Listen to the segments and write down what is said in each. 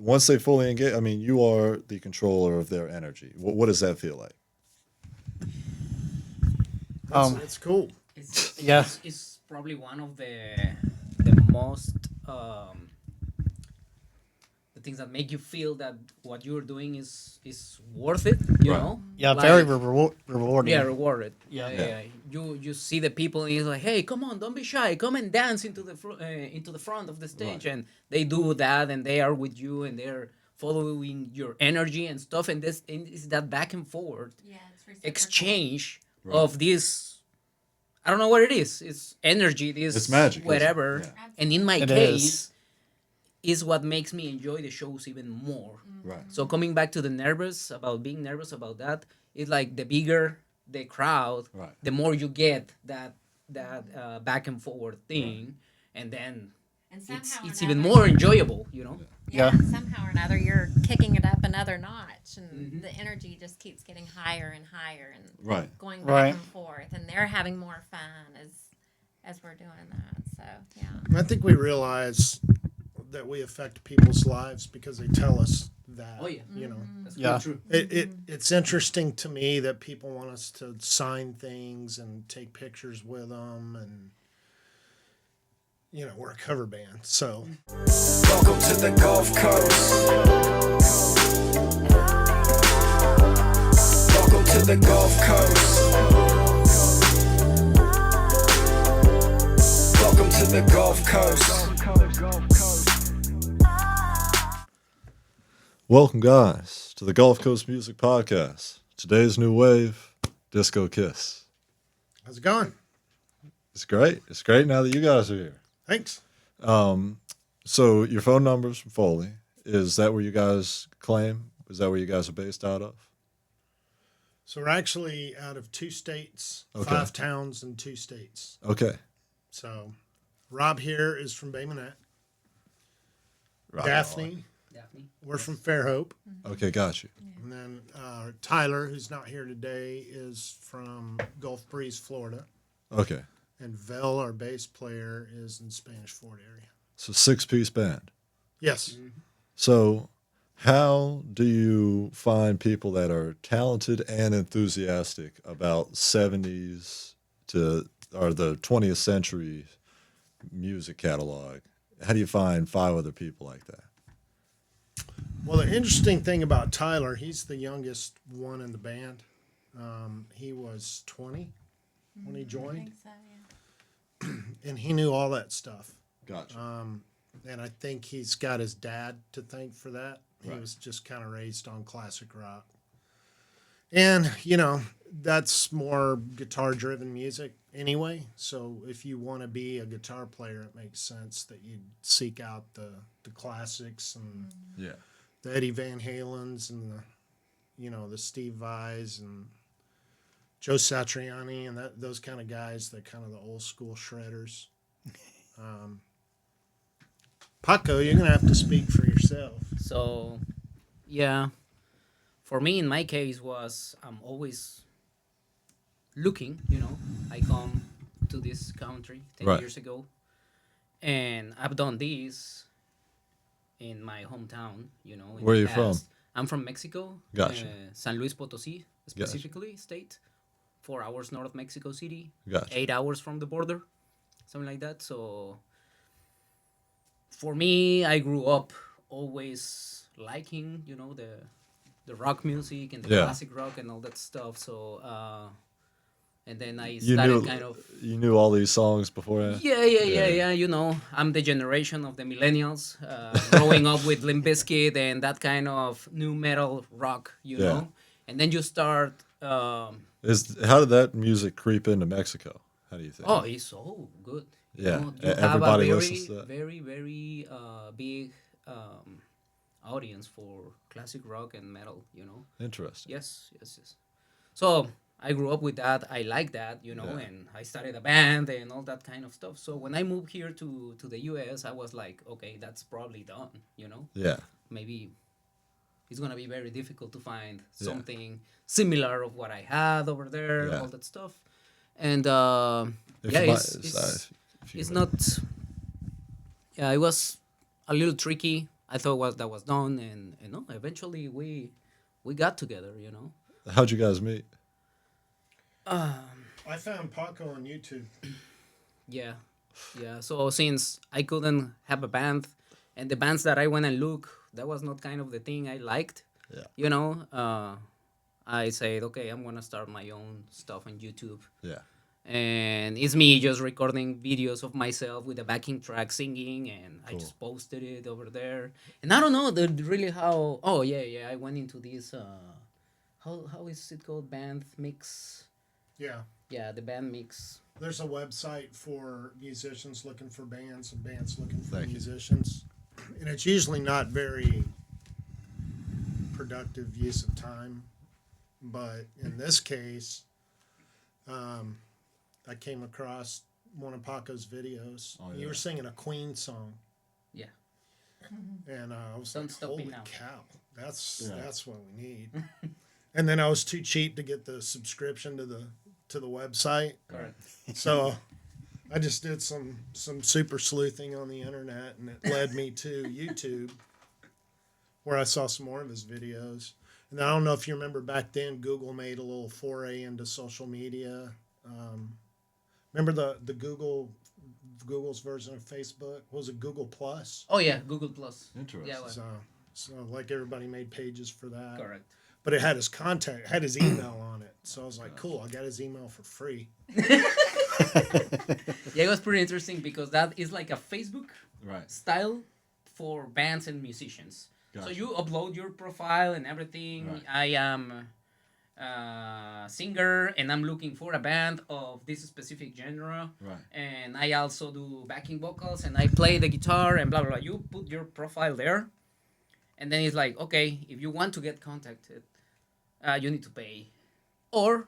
once they fully engage, I mean, you are the controller of their energy. What does that feel like? It's cool. Yeah. It's probably one of the most the things that make you feel that what you're doing is worth it. You Right. know. Yeah, Like, very rewarding. yeah, rewarded. Yeah. Yeah. You see the people and you're like, hey, come on, don't be shy, come and dance into the front of the stage, Right. and they do that, and they are with you, and they're following your energy and stuff, and this and it's that back and forth Yeah, it's reciprocal. exchange Right. of this. I don't know what it is. It's energy. This It's magic, isn't it? whatever. Yeah. And in my It case, is what makes me enjoy the shows even more. Right. So coming back to the being nervous about that, it's like the bigger the crowd, Right. the more you get that back and forward thing, and then And it's somehow or it's even another- more enjoyable. You know. Yeah, Yeah. somehow or another, you're kicking it up another notch, and Mhm. the energy just keeps getting higher and higher, and Right. going back Right. and forth, and they're having more fun as we're doing that. So yeah, I think we realize that we affect people's lives because they tell us that. Oh, yeah. You know, That's Yeah. true. it's interesting to me that people want us to sign things and take pictures with them, and you know, we're a cover band, so Welcome to the Gulf Coast. Welcome to the Gulf Coast. Welcome to the Gulf Coast. Welcome, guys, to the Gulf Coast Music Podcast. Today's new wave, Disco Kiss. how's it going? It's great. It's great now that you guys are here. Thanks. So your phone number's from Foley. Is that where you guys claim? Is that where you guys are based out of? So we're actually out of 2 states, Okay. 5 towns, and 2 states. Okay. So Rob here is from Bay Minette. Right. Daphne, Daphne. we're from Fairhope. Okay, got you. And then Tyler, who's not here today, is from Gulf Breeze, Florida. Okay. And Vel, our bass player, is in Spanish Fort area. So 6-piece band. Yes. So how do you find people that are talented and enthusiastic about 70s or the 20th century music catalog? How do you find 5 other people like that? Well, the interesting thing about Tyler, he's the youngest one in the band. He was 20 when he I joined, think so. Yeah. and he knew all that stuff. Gotcha. And I think he's got his dad to thank for that. He Right. was just kind of raised on classic rock. And, you know, that's more guitar driven music anyway. So if you want to be a guitar player, it makes sense that you seek out the classics and Yeah. the Eddie Van Halens and the Steve Vais and Joe Satriani and those kind of guys, the kind of the old school shredders. Paco, you're gonna have to speak for yourself. So, yeah, for me, in my case, was I'm always looking. You know, I come to this country 10 Right. years ago, and I've done this in my hometown. You know, in Where are the you from? past. I'm from Mexico. Gotcha. San Luis Potosí, specifically, state. 4 hours north of Mexico City. Gotcha. 8 hours from the border, something like that. So for me, I grew up always liking, the rock music and the Yeah. classic rock and all that stuff. So and then I You started knew kind of all these songs beforehand? yeah. I'm the generation of the millennials, growing up with Limp Bizkit and that kind of new metal rock, Yeah. know. And then you start. How did that music creep into Mexico? How do you think? Oh, it's so good. Yeah, You have everybody a listens to that. very, very big audience for classic rock and metal. Interesting. Yes. So I grew up with that. I like that, Yeah. and I started a band and all that kind of stuff. So when I moved here to the U.S., I was like, okay, that's probably done. Yeah. Maybe it's gonna be very difficult to find Yeah. something similar of what I had over there, Yeah. all that stuff. And If yeah, you it's if you it's could- not. Yeah, it was a little tricky I thought that was done, and no, eventually we got together. You know. How'd you guys meet? I found Paco on YouTube. Yeah, yeah. So since I couldn't have a band, and the bands that I went and look, that was not kind of the thing I liked. Yeah. You know, I said, okay, I'm gonna start my own stuff on YouTube, Yeah. and it's me just recording videos of myself with a backing track singing, and I Cool. just posted it over there. And I don't know really how. Oh yeah, I went into this. How is it called? Band mix. Yeah. Yeah, the band mix. There's a website for musicians looking for bands and bands looking for Thank you. musicians. And it's usually not very productive use of time. But in this case, I came across one of Paco's videos. Oh, You yeah. were singing a Queen song. Yeah. And I was Don't like, Stop Me holy Now. cow, that's Yeah. that's what we need. And then I was too cheap to get the subscription to the website. Correct. So I just did some super sleuthing on the internet, and it led me to YouTube, where I saw some more of his videos. And I don't know if you remember back then, Google made a little foray into social media. Remember the Google's version of Facebook? What was it, Google Plus? Oh yeah, Google Plus. Interesting. Yeah, well, So like everybody made pages for that. correct. But it had his contact, had his email on it. So I was like, cool, I got his email for free. Yeah, it was pretty interesting because that is like a Facebook Right. style for bands and musicians. So Gotcha. you upload your profile and everything. Right. I am a singer and I'm looking for a band of this specific genre. Right. And I also do backing vocals and I play the guitar and blah, blah, blah. You put your profile there. And then it's like, okay, if you want to get contacted, you need to pay. Or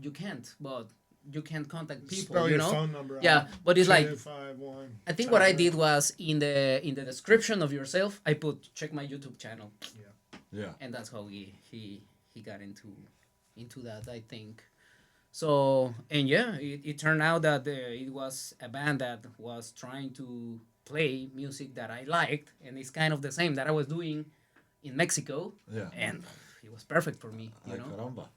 you can't, but you can contact people, Spell you your know? phone number out. Yeah, but it's like, 251. I think what I did was in the description of yourself, I put check my YouTube channel, Yeah. and that's how he got into that, I think. So, and yeah, it turned out that it was a band that was trying to play music that I liked, and it's kind of the same that I was doing in Mexico, Yeah. and it was perfect for me, you Ay, know. caramba.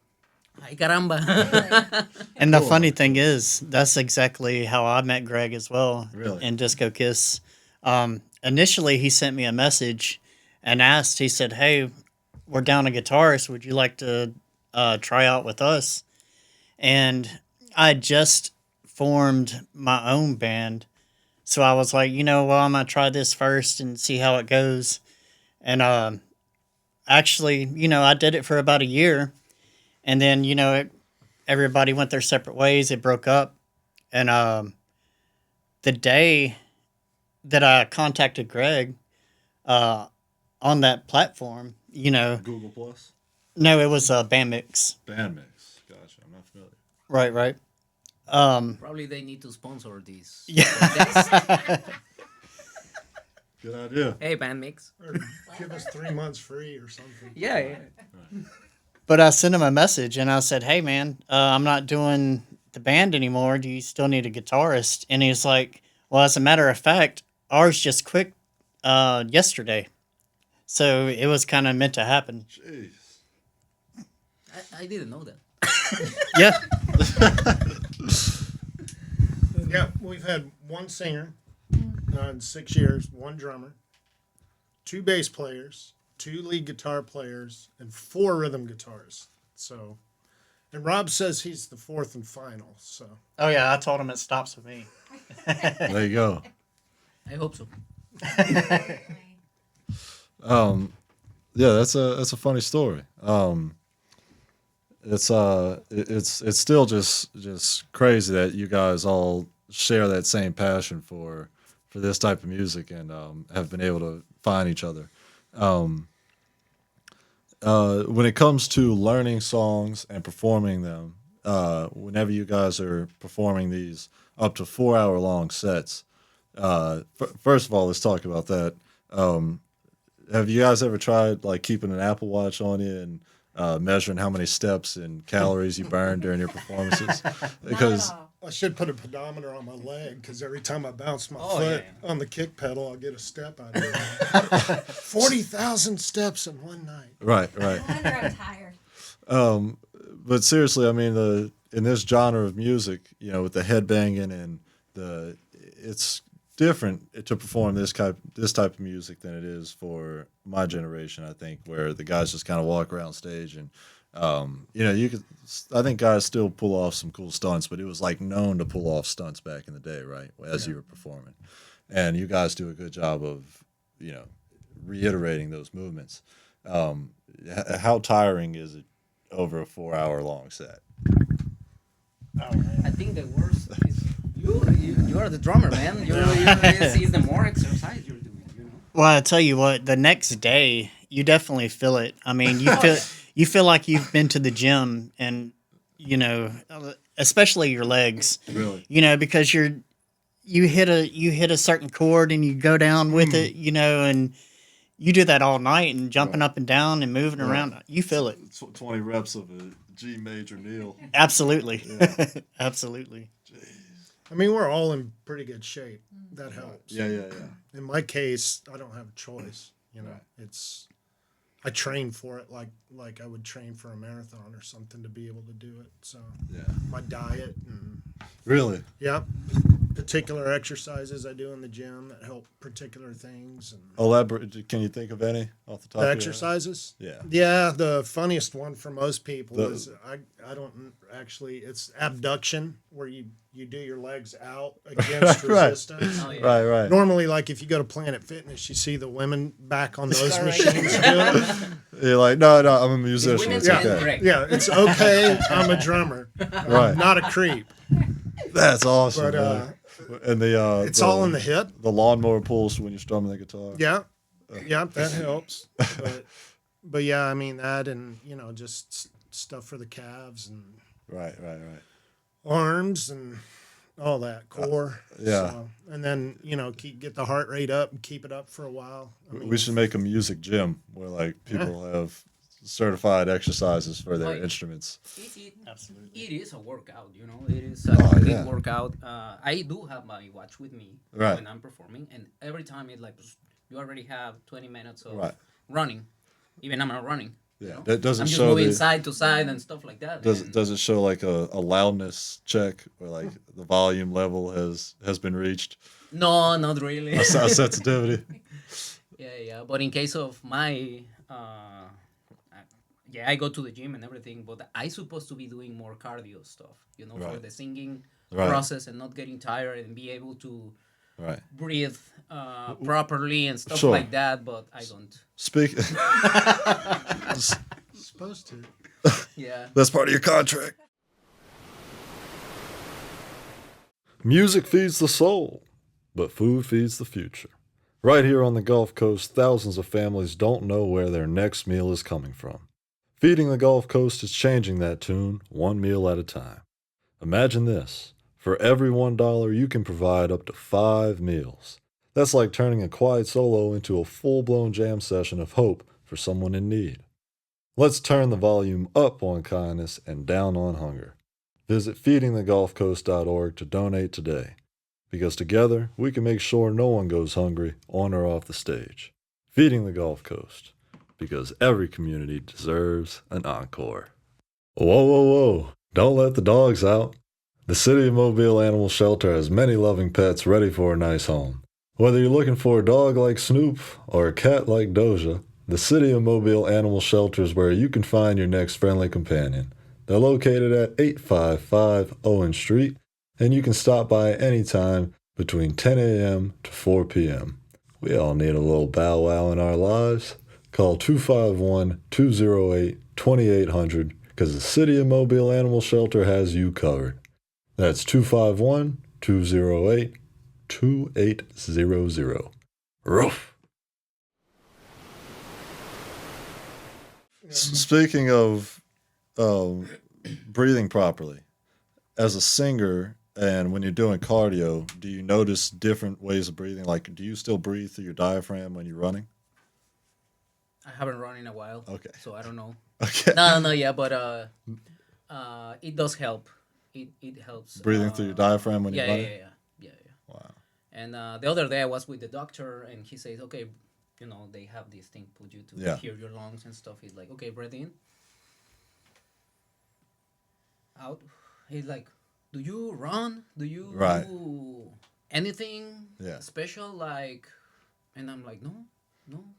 Ay caramba. And the Cool. funny thing is, that's exactly how I met Greg as well. Really? In Disco Kiss. Initially, he sent me a message and asked, he said, hey, we're down a guitarist. Would you like to try out with us? And I just formed my own band. So I was like, well, I'm going to try this first and see how it goes. And actually, I did it for about a year. And then, everybody went their separate ways. It broke up. And the day that I contacted Greg on that platform, Google Plus. no, it was a band mix. Band mix. Gotcha. I'm not familiar. Right. Probably they need to sponsor this. Yeah. Good idea. Hey, band mix. Or give us 3 months free or something. Yeah. But I sent him a message and I said, hey, man, I'm not doing the band anymore. Do you still need a guitarist? And he's like, well, as a matter of fact, ours just quit yesterday. So it was kind of meant to happen. Jeez. I didn't know that. Yeah. Yeah, we've had one singer in 6 years, one drummer, 2 bass players, 2 lead guitar players, and 4 rhythm guitarists. So, and Rob says he's the 4th and final. So, Oh, yeah. I told him it stops with me. There you go. I hope so. Yeah, that's a funny story. It's still just crazy that you guys all share that same passion for this type of music and have been able to find each other. When it comes to learning songs and performing them, whenever you guys are performing these up to 4-hour long sets, first of all, let's talk about that. Have you guys ever tried like keeping an Apple Watch on you and measuring how many steps and calories you burn during your performances? Because Not at all. I should put a pedometer on my leg because every time I bounce my Oh, foot yeah. on the kick pedal, I'll get a step out of it. 40,000 steps in one night. Right, right. No wonder I'm tired. But seriously, I mean, in this genre of music, you know, with the headbanging and it's different to perform this type of music than it is for my generation. I think where the guys just kind of walk around stage and, you know, I think guys still pull off some cool stunts, but it was like known to pull off stunts back in the day, right? As you were performing, and you guys do a good job of, you know, reiterating those movements. How tiring is it over a 4-hour long set? I think the worst is you are the drummer, man. It's the more exercise you're doing, you know. Well, I tell you what, the next day you definitely feel it. I mean, you feel like you've been to the gym, and you know, especially your legs. Really? You know, because you hit a certain chord and you go down with it. You know, and you do that all night and jumping up and down and moving around. You feel it. 20 reps of a G major kneel. Absolutely, absolutely. I mean, we're all in pretty good shape. That helps. Yeah. In my case, I don't have a choice. You know, Right. I train for it like I would train for a marathon or something to be able to do it. So Yeah. my diet and Really? particular exercises I do in the gym that help particular things and Elaborate. Can you think of any off the top? the of your head? exercises. Yeah. Yeah, the funniest one for most people The- is I don't actually, it's abduction where you do your legs out against Right. resistance. Oh, yeah. Right. Normally, like if you go to Planet Fitness, you see the women back on those Right. machines doing it. You're like, no, I'm a musician. Women's It's and okay. correct. Yeah, it's okay. I'm a drummer. Right. Not a creep. That's awesome. But man. And the it's all in the hip. the lawnmower pulls when you're strumming the guitar. Yeah. Yeah, that helps. But yeah, I mean that and, you know, just stuff for the calves and Right. arms and all that core. yeah. So, and then, you know, get the heart rate up and keep it up for a while. I mean, We should make a music gym where like people have certified exercises for their Like- instruments. Absolutely. It is a workout, you know. It is a complete yeah. workout. I do have my watch with me Right. when I'm performing, and every time it like you already have 20 minutes of Right. running. Even I'm not running. you Yeah. know? That doesn't I'm just show moving the side to side and stuff like that. and- does it show like a loudness check where like the volume level has been reached? No, not really. A sensitivity. Yeah. But in case of my, I go to the gym and everything, but I supposed to be doing more cardio stuff, you know, for Right. the singing Right. process and not getting tired and be able to Right. breathe properly and stuff Sure. like that. But I don't. Speak. supposed to. Yeah. That's part of your contract. Music feeds the soul, but food feeds the future. Right here on the Gulf Coast, thousands of families don't know where their next meal is coming from. Feeding the Gulf Coast is changing that tune one meal at a time. Imagine this. For every $1, you can provide up to 5 meals. That's like turning a quiet solo into a full-blown jam session of hope for someone in need. Let's turn the volume up on kindness and down on hunger. Visit feedingthegulfcoast.org to donate today, because together we can make sure no one goes hungry on or off the stage. Feeding the Gulf Coast, because every community deserves an encore. Whoa. Don't let the dogs out. The City of Mobile Animal Shelter has many loving pets ready for a nice home. Whether you're looking for a dog like Snoop or a cat like Doja, the City of Mobile Animal Shelter is where you can find your next friendly companion. They're located at 855 Owen Street, and you can stop by anytime between 10 a.m. to 4 p.m. We all need a little bow wow in our lives. Call 251-208-2800 because the City of Mobile Animal Shelter has you covered. That's 251-208-2800. Roof. Speaking of breathing properly, as a singer and when you're doing cardio, do you notice different ways of breathing? Like, do you still breathe through your diaphragm when you're running? I haven't run in a while. Okay. So I don't know. Okay. No, yeah, but it does help. it helps. Breathing through your diaphragm when you Yeah, run yeah, it? yeah. Wow. And the other day I was with the doctor, and he says, okay, they have this thing put you to Yeah. hear your lungs and stuff. He's like, okay, breathe in, out. He's like, do you run? Do you Right. do anything Yeah. special? Like, and I'm like, no, no.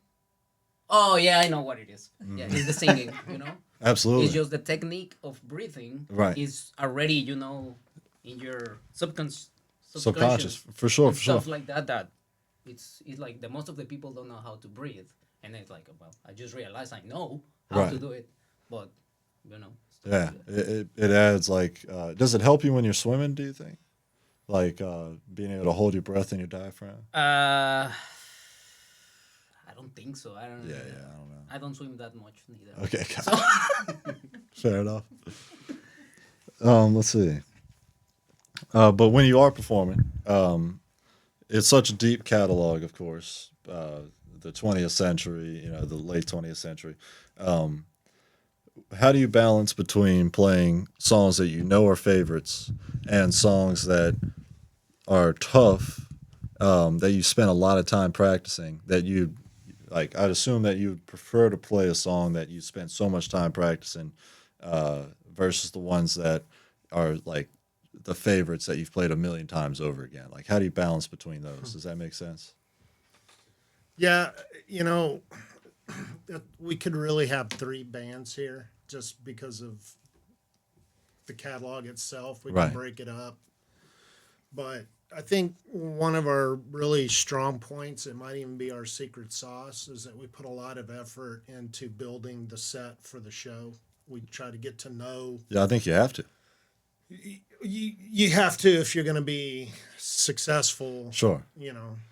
Oh yeah, I know what it is. Yeah, it's the singing. Absolutely. It's just the technique of breathing. Right. Is already in your Subconscious, for sure, and for sure. stuff like that. That it's like the most of the people don't know how to breathe, and it's like, well, I just realized I know how Right. to do it, but stuff Yeah, like that. it adds like. Does it help you when you're swimming? Do you think, like being able to hold your breath in your diaphragm? I don't think so. I don't. Yeah, I don't know. I don't swim that much neither. Okay, fair enough. Let's see. But when you are performing, it's such a deep catalog, of course. The 20th century, the late 20th century. How do you balance between playing songs that you know are favorites and songs that are tough, that you spent a lot of time practicing, that you like? I'd assume that you would prefer to play a song that you spent so much time practicing, versus the ones that are like the favorites that you've played a million times over again. Like, how do you balance between those? Does that make sense? Yeah, we could really have 3 bands here just because of the catalog itself. We Right. can break it up. But I think one of our really strong points, it might even be our secret sauce, is that we put a lot of effort into building the set for the show. We try to get to know. Yeah, I think you have to. You have to if you're going to be successful. Sure.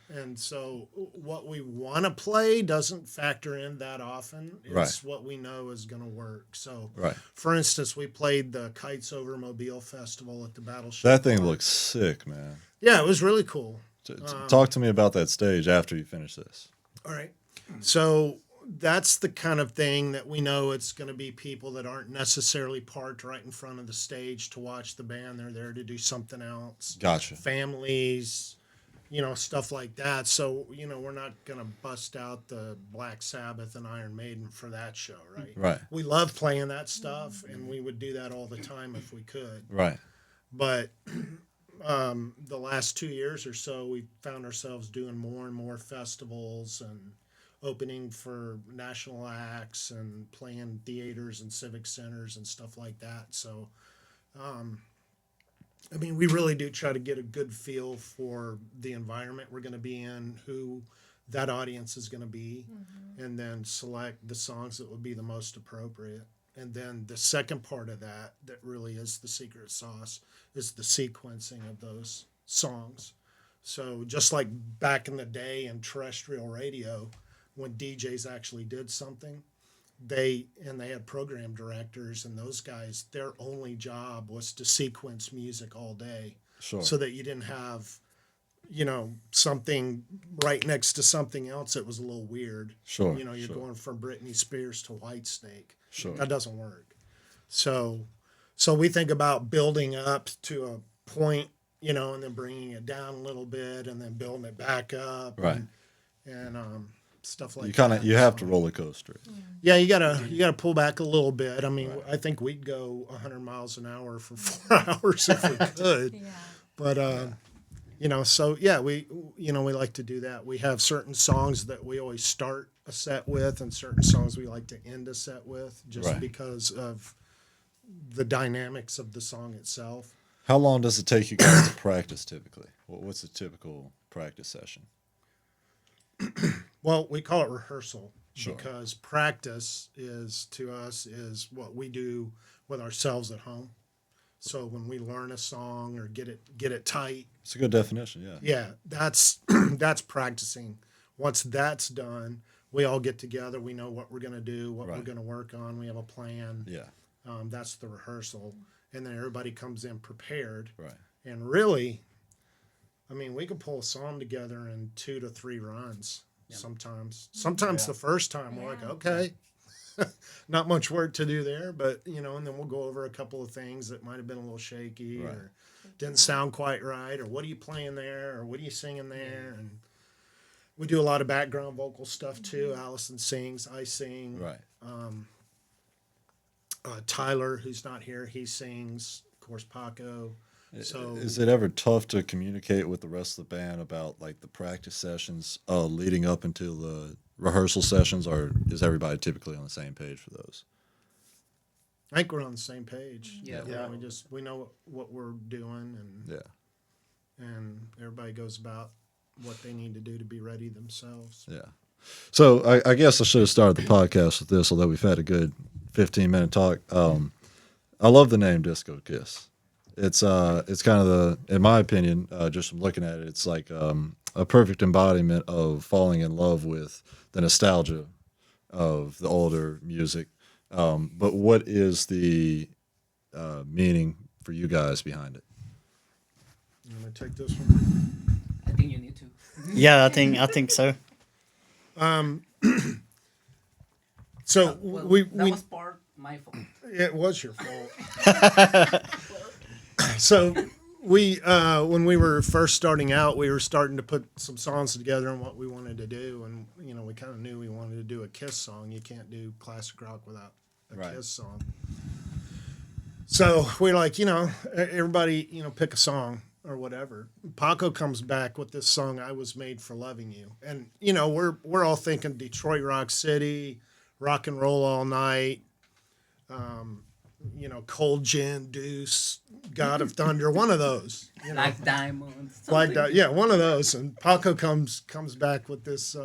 And so what we want to play doesn't factor in that often. It's Right. what we know is going to work. So, Right. for instance, we played the Kites Over Mobile Festival at the Battleship. That thing Park. looks sick, man. Yeah, it was really cool. Talk to me about that stage after you finish this. All right. So that's the kind of thing that we know it's going to be people that aren't necessarily parked right in front of the stage to watch the band. They're there to do something else. Gotcha. Families, stuff like that. So, we're not going to bust out the Black Sabbath and Iron Maiden for that show, right? Right. We love playing that stuff, and we would do that all the time if we could. Right. But the last 2 years or so, we found ourselves doing more and more festivals and opening for national acts and playing theaters and civic centers and stuff like that. So, we really do try to get a good feel for the environment we're going to be in, who that audience is going to be, and then select the songs that would be the most appropriate. And then the second part of that really is the secret sauce, is the sequencing of those songs. So just like back in the day in terrestrial radio, when DJs actually did something, they had program directors, and those guys, their only job was to sequence music all day. Sure. So that you didn't have, something right next to something else that was a little weird. Sure. You're sure. going from Britney Spears to Whitesnake. Sure. That doesn't work. So we think about building up to a point, and then bringing it down a little bit, and then building it back up. Right. And stuff like You that. you have to roller coaster it. Yeah, you gotta pull back a little bit. I think we'd go 100 miles an hour for 4 hours if we could. Yeah. But so yeah, we like to do that. We have certain songs that we always start a set with, and certain songs we like to end a set with, just Right. because of the dynamics of the song itself. How long does it take you guys to practice typically? What's a typical practice session? Well, we call it rehearsal Sure. because practice to us is what we do with ourselves at home. So when we learn a song or get it tight, It's a good definition, yeah. yeah, that's that's practicing. Once that's done, we all get together. We know what we're going to do, what we're Right. going to work on. We have a plan. Yeah. That's the rehearsal, and then everybody comes in prepared. Right. And really, we can pull a song together in 2 to 3 runs. Sometimes the first time we're like, Yeah. okay, not much work to do there, but and then we'll go over a couple of things that might have been a little shaky Right. or didn't sound quite right, or what are you playing there, or what are you singing there, and we do a lot of background vocal stuff too. Allison sings, I sing. Right. Tyler, who's not here, he sings. Of course, Paco. So Is it ever tough to communicate with the rest of the band about like the practice sessions leading up until the rehearsal sessions, or is everybody typically on the same page for those? I think we're on the same page. Yeah. Yeah. We know what we're doing, Yeah. and everybody goes about what they need to do to be ready themselves. Yeah. So I guess I should have started the podcast with this, although we've had a good 15-minute talk. I love the name Disco Kiss. It's kind of in my opinion, just from looking at it, it's like a perfect embodiment of falling in love with the nostalgia of the older music. But what is the meaning for you guys behind it? You want to take this one? I think you need to. Yeah, I think so. So Well, we that was part my fault. it was your fault. So we when we were first starting out, we were starting to put some songs together on what we wanted to do, and we kind of knew we wanted to do a Kiss song. You can't do classic rock without a Right. Kiss song. So we're like, everybody, pick a song or whatever. Paco comes back with this song, "I Was Made for Loving You," and we're all thinking Detroit Rock City, rock and roll all night. Cold Gin, Deuce, God of Thunder, one of those. Black Diamonds. Like something. that, yeah, one of those. And Paco comes back with this.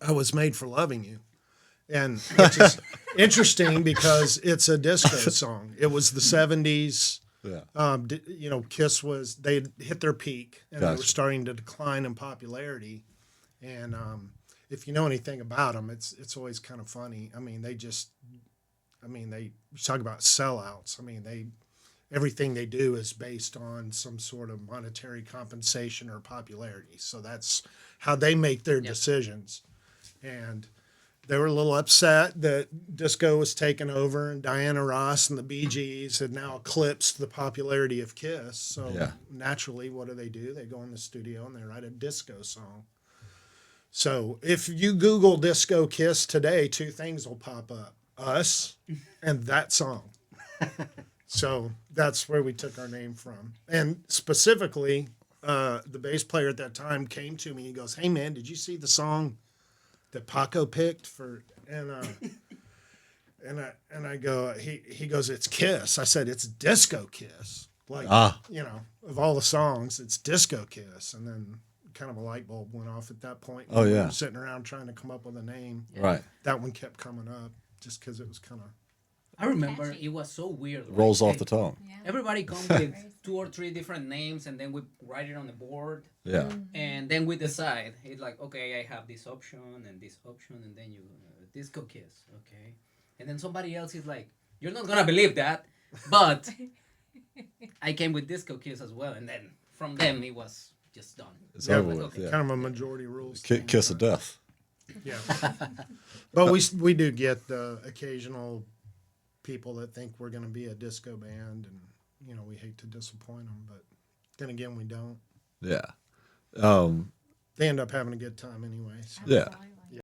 "I Was Made for Loving You," and which is interesting because it's a disco song. It was the '70s. Yeah. Kiss they hit their peak and they were Gotcha. starting to decline in popularity. And if you know anything about them, it's always kind of funny. I mean, they talk about sellouts. I mean, everything they do is based on some sort of monetary compensation or popularity. So that's how they make their decisions. And they were a little upset that disco was taken over and Diana Ross and the Bee Gees had now eclipsed the popularity of Kiss. So Yeah. naturally, what do? They go in the studio and they write a disco song. So if you Google Disco Kiss today, two things will pop up: us and that song. So that's where we took our name from. And specifically, the bass player at that time came to me. He goes, "Hey man, did you see the song that Paco picked for?" And I go, he goes, "It's Kiss." I said, "It's Disco Kiss." Like, of all the songs, it's Disco Kiss. And then kind of a light bulb went off at that point. Oh, We yeah. were sitting around trying to come up with a name. Right. That one kept coming up just because it was kind of. I remember Catchy. it was so weird. like, Rolls off hey, the tongue. Yeah. Everybody comes with 2 or 3 different names, and then we write it on the board, Yeah. and then we decide. It's like, okay, I have this option and this option, and then you Disco Kiss, okay, and then somebody else is like, "You're not gonna believe that," but I came with Disco Kiss as well, and then from them it was just done. It's Yeah, over like, with. okay. Yeah. Kind of a majority rules. Kiss of death. Yeah. But we do get the occasional people that think we're going to be a disco band, and we hate to disappoint them, but then again we don't. Yeah. They end up having a good time anyway. So. Yeah. Absolutely.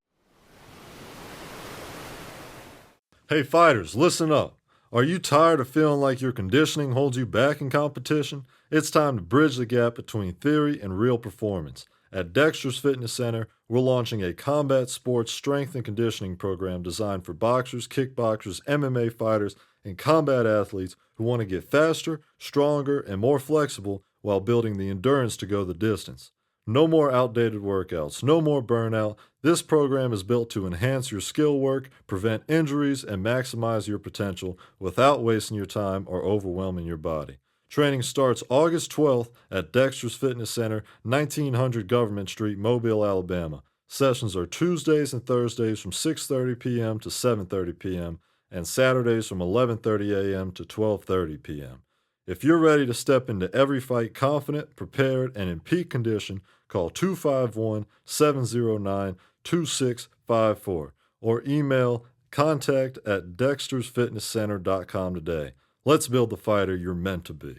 Hey fighters, listen up. Are you tired of feeling like your conditioning holds you back in competition? It's time to bridge the gap between theory and real performance. At Dexter's Fitness Center, we're launching a combat sports strength and conditioning program designed for boxers, kickboxers, MMA fighters, and combat athletes who want to get faster, stronger, and more flexible while building the endurance to go the distance. No more outdated workouts, no more burnout. This program is built to enhance your skill work, prevent injuries, and maximize your potential without wasting your time or overwhelming your body. Training starts August 12th at Dexter's Fitness Center, 1900 Government Street, Mobile, Alabama. Sessions are Tuesdays and Thursdays from 6:30 p.m. to 7:30 p.m. and Saturdays from 11:30 a.m. to 12:30 p.m. If you're ready to step into every fight confident, prepared, and in peak condition, call 251-709-2654 or email contact@dextersfitnesscenter.com today. Let's build the fighter you're meant to be.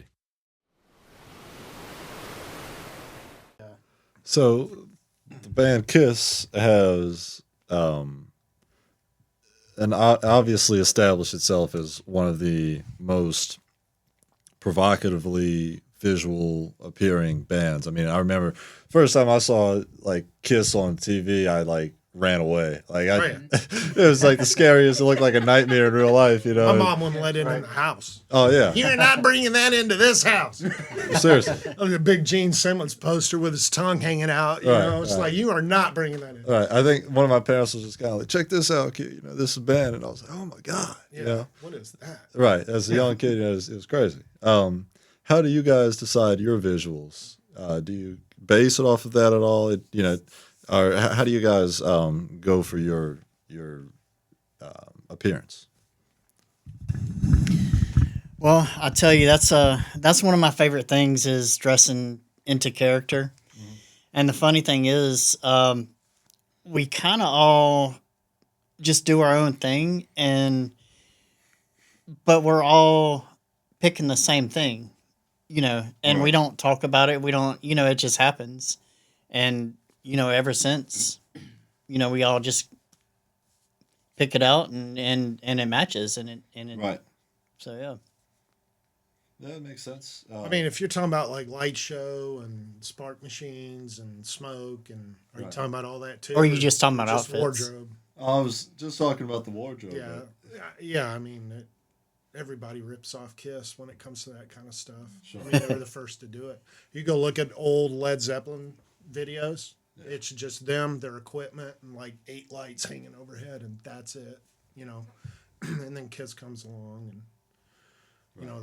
So, the band Kiss has obviously established itself as one of the most provocatively visual appearing bands. I mean, I remember first time I saw like Kiss on TV, I like ran away. Like it was like the scariest. It looked like a nightmare in real life, you know. My mom wouldn't let it in the house. Oh yeah, You're not bringing that into this house. seriously. Oh, the big Gene Simmons poster with his tongue hanging out. You Right, know, it's right. like you are not bringing that in. All right, I think one of my parents was just kind of like, "Check this out, kid. You know, this is a band," and I was like, "Oh my god!" Yeah. You know, What is that? right? As a young kid, you know, it was crazy. How do you guys decide your visuals? Do you base it off of that at all? Or how do you guys go for your appearance? Well, I tell you, that's one of my favorite things is dressing into character. And the funny thing is, we kind of all just do our own thing, but we're all picking the same thing, you know, and we don't talk about it. We don't, you know, it just happens. And, you know, ever since, you know, we all just pick it out and it matches and it Right. So yeah. That makes sense. I mean, if you're talking about like light show and spark machines and smoke, and are you Right. talking about all that too? Or you just talking about just outfits? wardrobe? I was just talking about the wardrobe. Yeah, yeah. I mean, everybody rips off Kiss when it comes to that kind of stuff. Sure. I mean, they were the first to do it. You go look at old Led Zeppelin videos. It's just them, their equipment, and like 8 lights hanging overhead, and that's it. You know, and then Kiss comes along, and you know,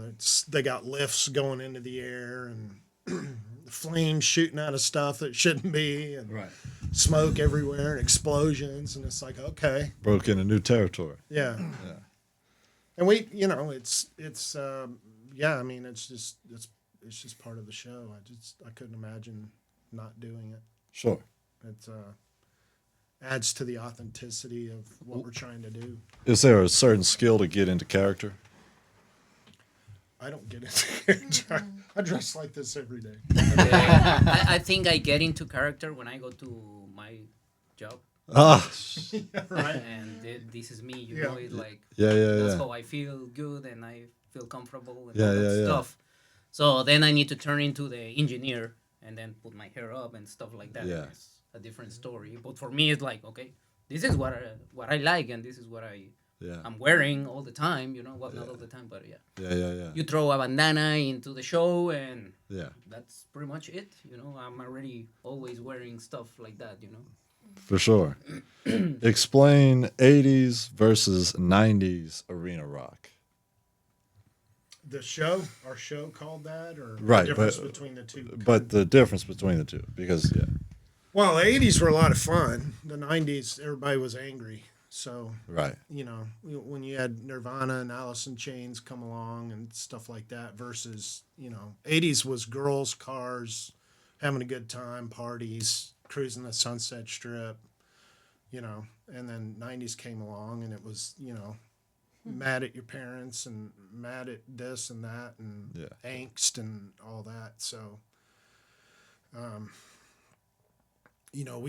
they got lifts going into the air, and flames shooting out of stuff that shouldn't be, and Right. smoke everywhere, and explosions, and it's like, okay, Broke into new territory. yeah. Yeah. And we, you know, it's yeah. I mean, it's just part of the show. I couldn't imagine not doing it. Sure. It adds to the authenticity of what we're trying to do. Is there a certain skill to get into character? I don't get it. I dress like this every day. I think I get into character when I go to my job, Ah, Right. and this is me. You Yeah. know, it's like yeah, that's yeah. how I feel good and I feel comfortable and Yeah, all that yeah, yeah. stuff. So then I need to turn into the engineer and then put my hair up and stuff like that. Yeah. It's a different story. But for me, it's like, okay, this is what I like and this is what Yeah. I'm wearing all the time. You know, well, not all the time, but yeah. Yeah. You throw a bandana into the show and Yeah. that's pretty much it. You know, I'm already always wearing stuff like that. You know. For sure. Explain 80s versus 90s arena rock. The show, our show called that, or Right, the difference but- between the two. But the difference between the two, because Well, the 80s were a lot of fun. The 90s, everybody was angry. So, right. you know, when you had Nirvana and Alice in Chains come along and stuff like that versus, you know, 80s was girls, cars, having a good time, parties, cruising the Sunset Strip, you know, and then 90s came along and it was, you know, mad at your parents and mad at this and that and Yeah. angst and all that. So, you know,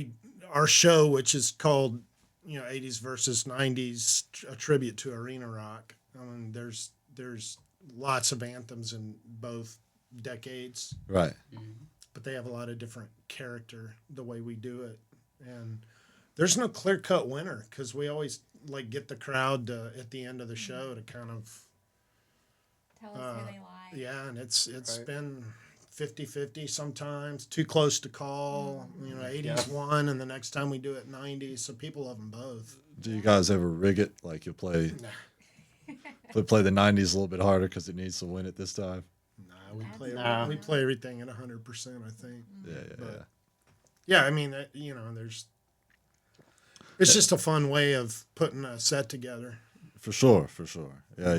our show, which is called, you know, 80s versus 90s, a tribute to arena rock. I mean, there's lots of anthems in both decades, Right. but they have a lot of different character the way we do it. And there's no clear cut winner because we always like get the crowd to, at the end of the show to kind of, Tell us who they like. yeah, and it's been 50-50 sometimes, too close to call, you know, 80s one, and the next time we do it 90s, so people love them both. Do you guys ever rig it? Like you'll play the 90s a little bit harder because it needs to win it this time? Nah, we play everything at 100%, I think. Yeah. Yeah, I mean, you know, it's just a fun way of putting a set together. For sure. Yeah,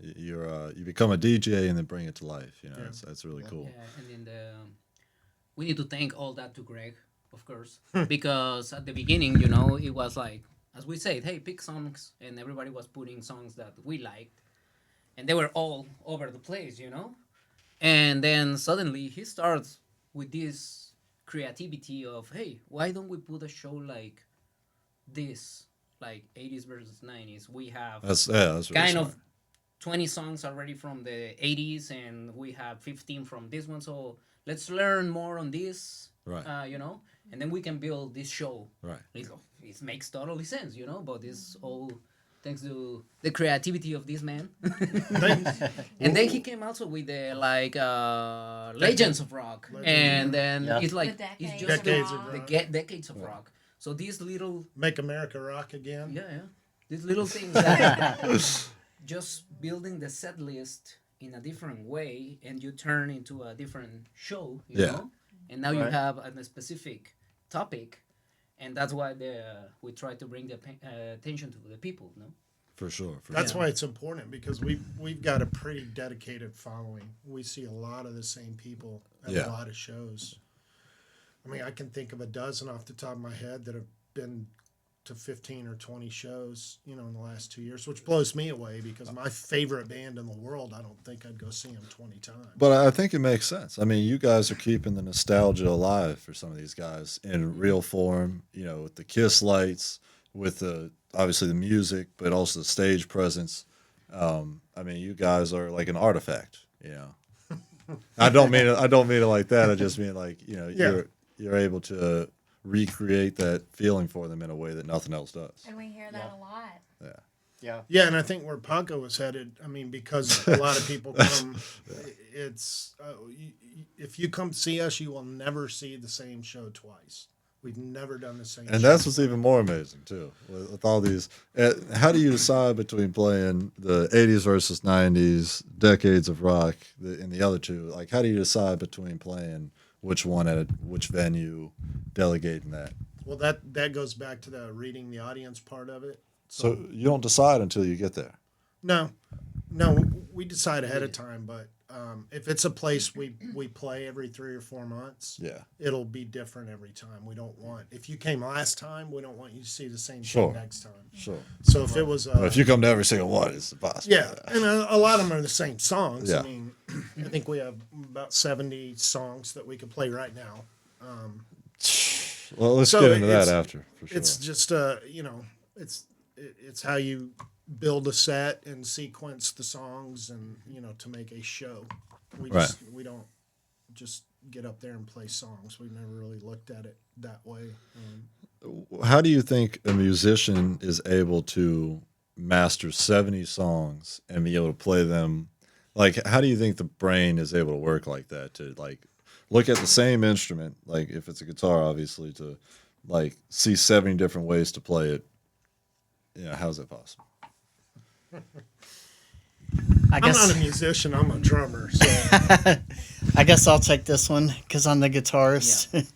you become a DJ and then bring it to life. You know, that's really cool. Yeah, and then we need to thank all that to Greg, of course, because at the beginning, you know, it was like as we said, hey, pick songs, and everybody was putting songs that we liked, and they were all over the place, you know. And then suddenly he starts with this creativity of, hey, why don't we put a show like this, like 80s versus 90s? We have That's really kind smart. of 20 songs already from the 80s, and we have 15 from this one, so let's learn more on this, Right. you know, and then we can build this show. Right. It makes totally sense, you know, but it's all thanks to the creativity of this man. And then he came also with the Legends of Rock, and then Yeah. it's like The it's Decades just of Decades of the Rock. Decades of Rock. So these little Make America Rock Again. yeah, these little things that just building the set list in a different way, and you turn into a different show, you Yeah. know, and now you Right. have a specific topic, and that's why we try to bring the attention to the people, no? For sure. For That's sure. why it's important, because we've got a pretty dedicated following. We see a lot of the same people at Yeah. a lot of shows. I mean, I can think of a dozen off the top of my head that have been to 15 or 20 shows, you know, in the last 2 years, which blows me away because my favorite band in the world, I don't think I'd go see them 20 times. But I think it makes sense. I mean, you guys are keeping the nostalgia alive for some of these guys in real form, you know, with the Kiss lights, with the obviously the music, but also the stage presence. I mean, you guys are like an artifact, you know. I don't mean it like that. I just mean like, you know, Yeah. you're able to recreate that feeling for them in a way that nothing else does. And we hear that a lot. Yeah. Yeah, and I think where Panko was headed, I mean, because a lot of people come, it's if you come see us, you will never see the same show twice. We've never done the same. And show. that's what's even more amazing too, with all these. How do you decide between playing the '80s versus '90s, decades of rock, and the other two? Like, how do you decide between playing which one at which venue, delegating that? Well, that goes back to the reading the audience part of it. So you don't decide until you get there. No, we decide ahead of time. But if it's a place we play every 3 or 4 months, Yeah, it'll be different every time. We don't want if you came last time, we don't want you to see the same Sure. thing next time. sure. So if it was But if you come to every single one, it's impossible. yeah, and a lot of them are the same songs. Yeah. I mean, I think we have about 70 songs that we can play right now. Well, let's So get into that it's- after for sure. It's just you know, it's how you build a set and sequence the songs, and you know, to make a show. We don't just get up there and play songs. We've never really looked at it that way. How do you think a musician is able to master 70 songs and be able to play them? Like, how do you think the brain is able to work like that, to like look at the same instrument, like if it's a guitar, obviously, to like see 70 different ways to play it? You know, how's that possible? I I'm guess not a musician. I'm a drummer. So I guess I'll take this one because I'm the guitarist.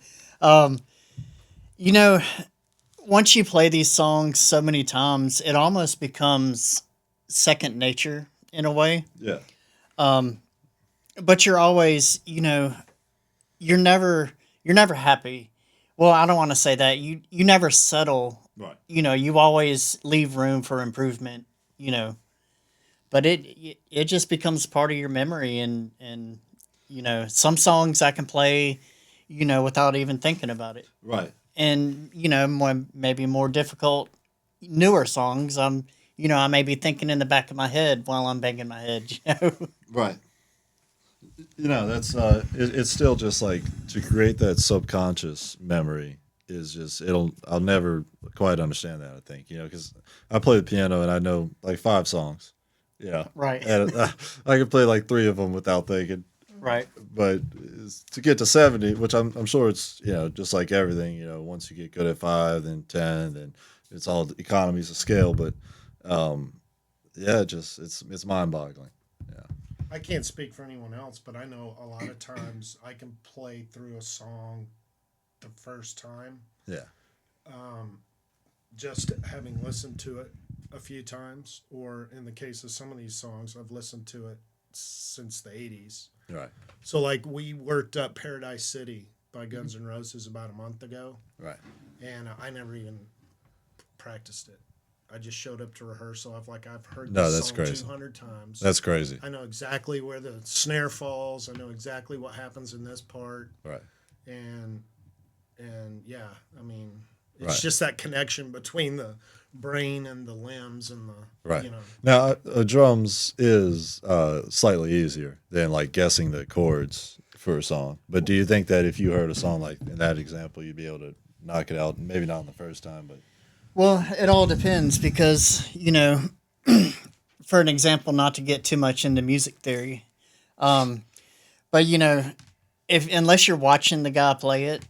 You know, once you play these songs so many times, it almost becomes second nature in a way. Yeah. But you're always, you know, you're never happy. Well, I don't want to say that. You never settle. Right. You know, you always leave room for improvement, you know. But it just becomes part of your memory, and you know, some songs I can play, you know, without even thinking about it. Right. And you know, maybe more difficult, newer songs, you know, I may be thinking in the back of my head while I'm banging my head, you know. Right. You know, that's it's still just like to create that subconscious memory is just I'll never quite understand that, I think, you know, because I play the piano and I know like 5 songs. Yeah. Right. And I can play like 3 of them without thinking. Right. But to get to 70, which I'm sure it's, you know, just like everything, you know, once you get good at 5, then 10, then it's all economies of scale. But yeah, it's mind boggling. Yeah. I can't speak for anyone else, but I know a lot of times I can play through a song the first time, Yeah. just having listened to it a few times, or in the case of some of these songs, I've listened to it since the 80s. Right. So, like, we worked up Paradise City by Guns N' Roses about a month ago, Right. and I never even practiced it. I just showed up to rehearsal. I've heard No, this that's song crazy. 200 times. That's crazy. I know exactly where the snare falls. I know exactly what happens in this part. Right. And yeah, I mean, it's Right. just that connection between the brain and the limbs and the Right. you know. Now, drums is slightly easier than like guessing the chords for a song. But do you think that if you heard a song like in that example, you'd be able to knock it out? Maybe not on the first time, but Well, it all depends because, for an example, not to get too much into music theory, but unless you're watching the guy play it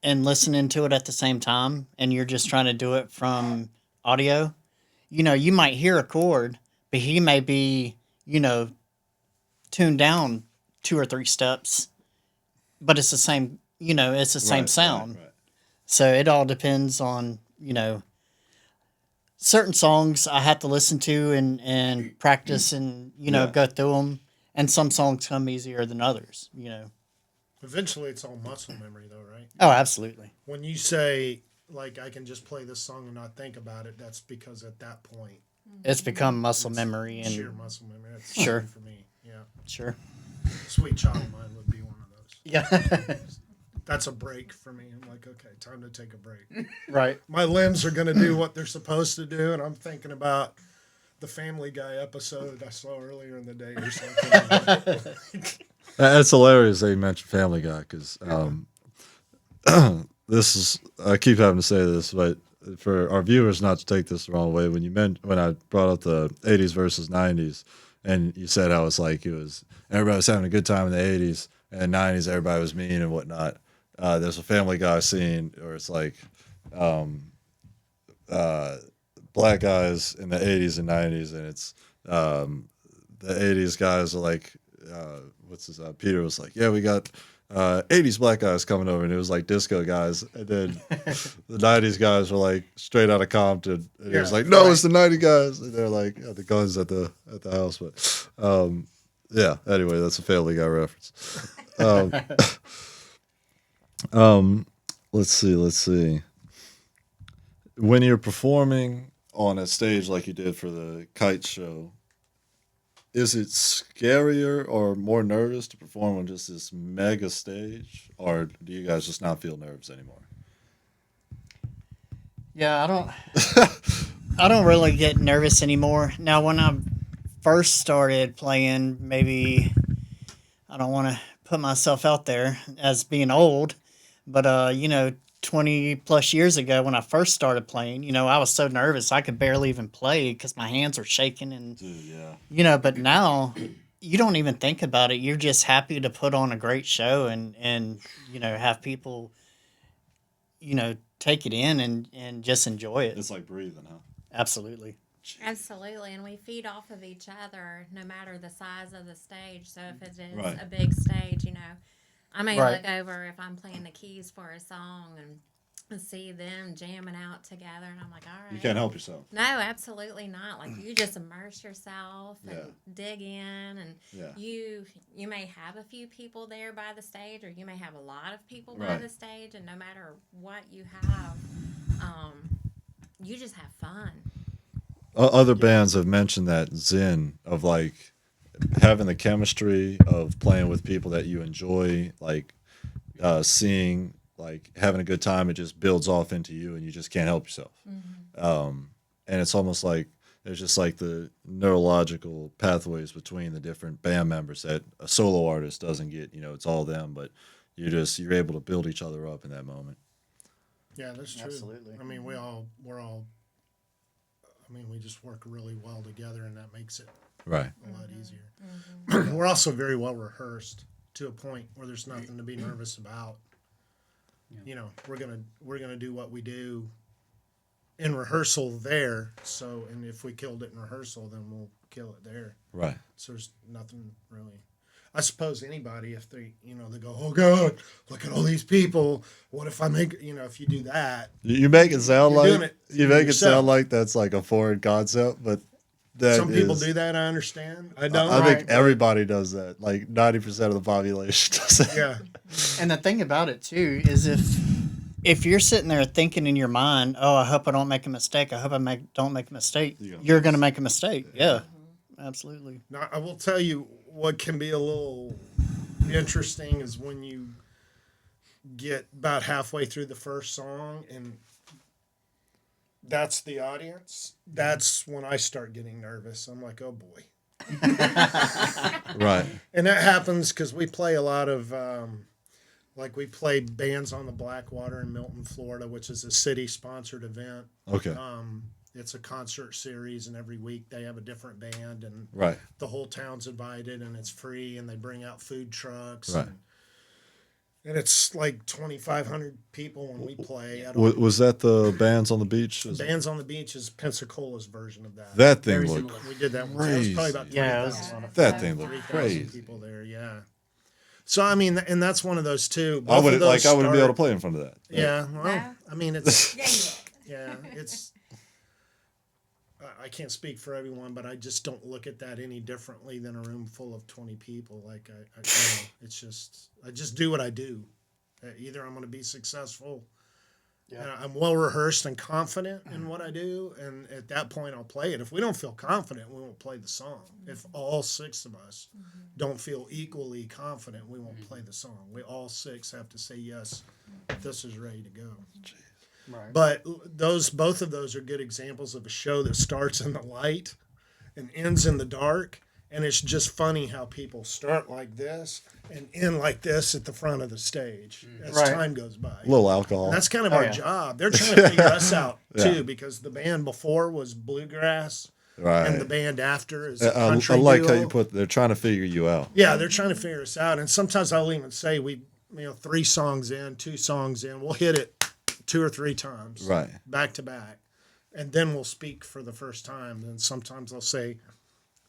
and listening to it at the same time, and you're just trying to do it from audio, you might hear a chord, but he may be, tuned down 2 or 3 steps, but it's the same, it's the same Right, sound. right. So it all depends on, certain songs I have to listen to and practice and, Yeah. go through them. And some songs come easier than others, Eventually, it's all muscle memory, though, right? Oh, absolutely. When you say like I can just play this song and not think about it, that's because at that point, It's become muscle memory sheer and muscle memory. That's Sure. fine for me. Yeah, sure. Sweet Child of Mine would be one of those. Yeah. That's a break for me. I'm like, okay, time to take a break. Right. My limbs are going to do what they're supposed to do, and I'm thinking about the Family Guy episode I saw earlier in the day or something. That's hilarious that you mentioned Family Guy because this is I keep having to say this, but for our viewers not to take this the wrong way, when I brought up the 80s versus 90s, and you said how it's like everybody was having a good time in the 80s and 90s everybody was mean and whatnot. There's a Family Guy scene where it's like black guys in the 80s and 90s, and it's the 80s guys are like Peter was like, yeah, we got 80s black guys coming over, and it was like disco guys, and then the 90s guys were like straight out of Compton, and it was Yeah, like, no, right. it's the 90 guys, and they're like, yeah, the guns at the house, but yeah, anyway, that's a Family Guy reference. Let's see. When you're performing on a stage like you did for the kite show, is it scarier or more nervous to perform on just this mega stage, or do you guys just not feel nerves anymore? Yeah, I don't really get nervous anymore. Now, when I first started playing, maybe I don't want to put myself out there as being old, but 20 plus years ago when I first started playing, I was so nervous I could barely even play because my hands were shaking and Dude, yeah. but now you don't even think about it. You're just happy to put on a great show and have people take it in and just enjoy it. It's like breathing, huh? Absolutely. Absolutely, and we feed off of each other no matter the size of the stage. So if it is Right. a big stage, I may Right. look over if I'm playing the keys for a song and see them jamming out together, and I'm like, all right. You can't help yourself. No, absolutely not. Like you just immerse yourself and Yeah. dig in, and Yeah. you may have a few people there by the stage, or you may have a lot of people by Right. the stage, and no matter what you have, you just have fun. Other bands have mentioned that zen of like having the chemistry of playing with people that you enjoy, like seeing, like having a good time. It just builds off into you, and you just can't help yourself. And it's almost like there's just like the neurological pathways between the different band members that a solo artist doesn't get. It's all them, but you're able to build each other up in that moment. Yeah, that's true. Absolutely. I mean, we just work really well together, and that makes it Right. a lot easier. We're also very well rehearsed to a point where there's nothing to be nervous about. We're gonna do what we do in rehearsal there. So, and if we killed it in rehearsal, then we'll kill it there. Right. So there's nothing really. I suppose anybody, if they go, oh God, look at all these people. What if I make, if you do that, You make it sound You're doing like it you make it yourself. sound like that's like a foreign concept, but that some people is- do that. I understand. I don't. I think Right. everybody does that. Like 90% of the population does that. Yeah. And the thing about it too is if you're sitting there thinking in your mind, "Oh, I hope I don't make a mistake. I hope don't make a mistake," You're gonna you're going to make a mistake. Yeah, absolutely. Now, I will tell you what can be a little interesting is when you get about halfway through the first song and that's the audience. That's when I start getting nervous. I'm like, oh boy. Right. And that happens because we play a lot of, like we play Bands on the Blackwater in Milton, Florida, which is a city-sponsored event. Okay. It's a concert series, and every week they have a different band, and Right. the whole town's invited, and it's free, and they bring out food trucks. Right. And it's like 2,500 people when we play. Was that the Bands on the Beach? Bands on the Beach is Pensacola's version of that. That thing Very looked similar. We did that one. That was probably about crazy. Yeah, it was 3,000 That thing looked 3,000 crazy. people there. Yeah. So I mean, and that's one of those too. I Both of wouldn't those I wouldn't be able to start- play in front of that. Yeah. Well, No. I mean, it's Yeah, yeah, it's. I can't speak for everyone, but I just don't look at that any differently than a room full of 20 people. Like it's just I just do what I do. Either I'm going to be successful. And I'm well rehearsed and confident in what I do, and at that point I'll play it. If we don't feel confident, we won't play the song. If all six of us don't feel equally confident, we won't play the song. We all six have to say yes. This is ready to go. Right. But both of those are good examples of a show that starts in the light and ends in the dark. And it's just funny how people start like this and end like this at the front of the stage as Right. time goes by. A little alcohol. And that's kind of Oh, our yeah. job. They're trying to figure us out Yeah. too, because the band before was bluegrass, right. and the band after is I country like how duo. you put. They're trying to figure you out. Yeah, they're trying to figure us out, and sometimes I'll even say 3 songs in, 2 songs in, we'll hit it 2 or 3 times, Right. back to back, and then we'll speak for the first time. And sometimes I'll say,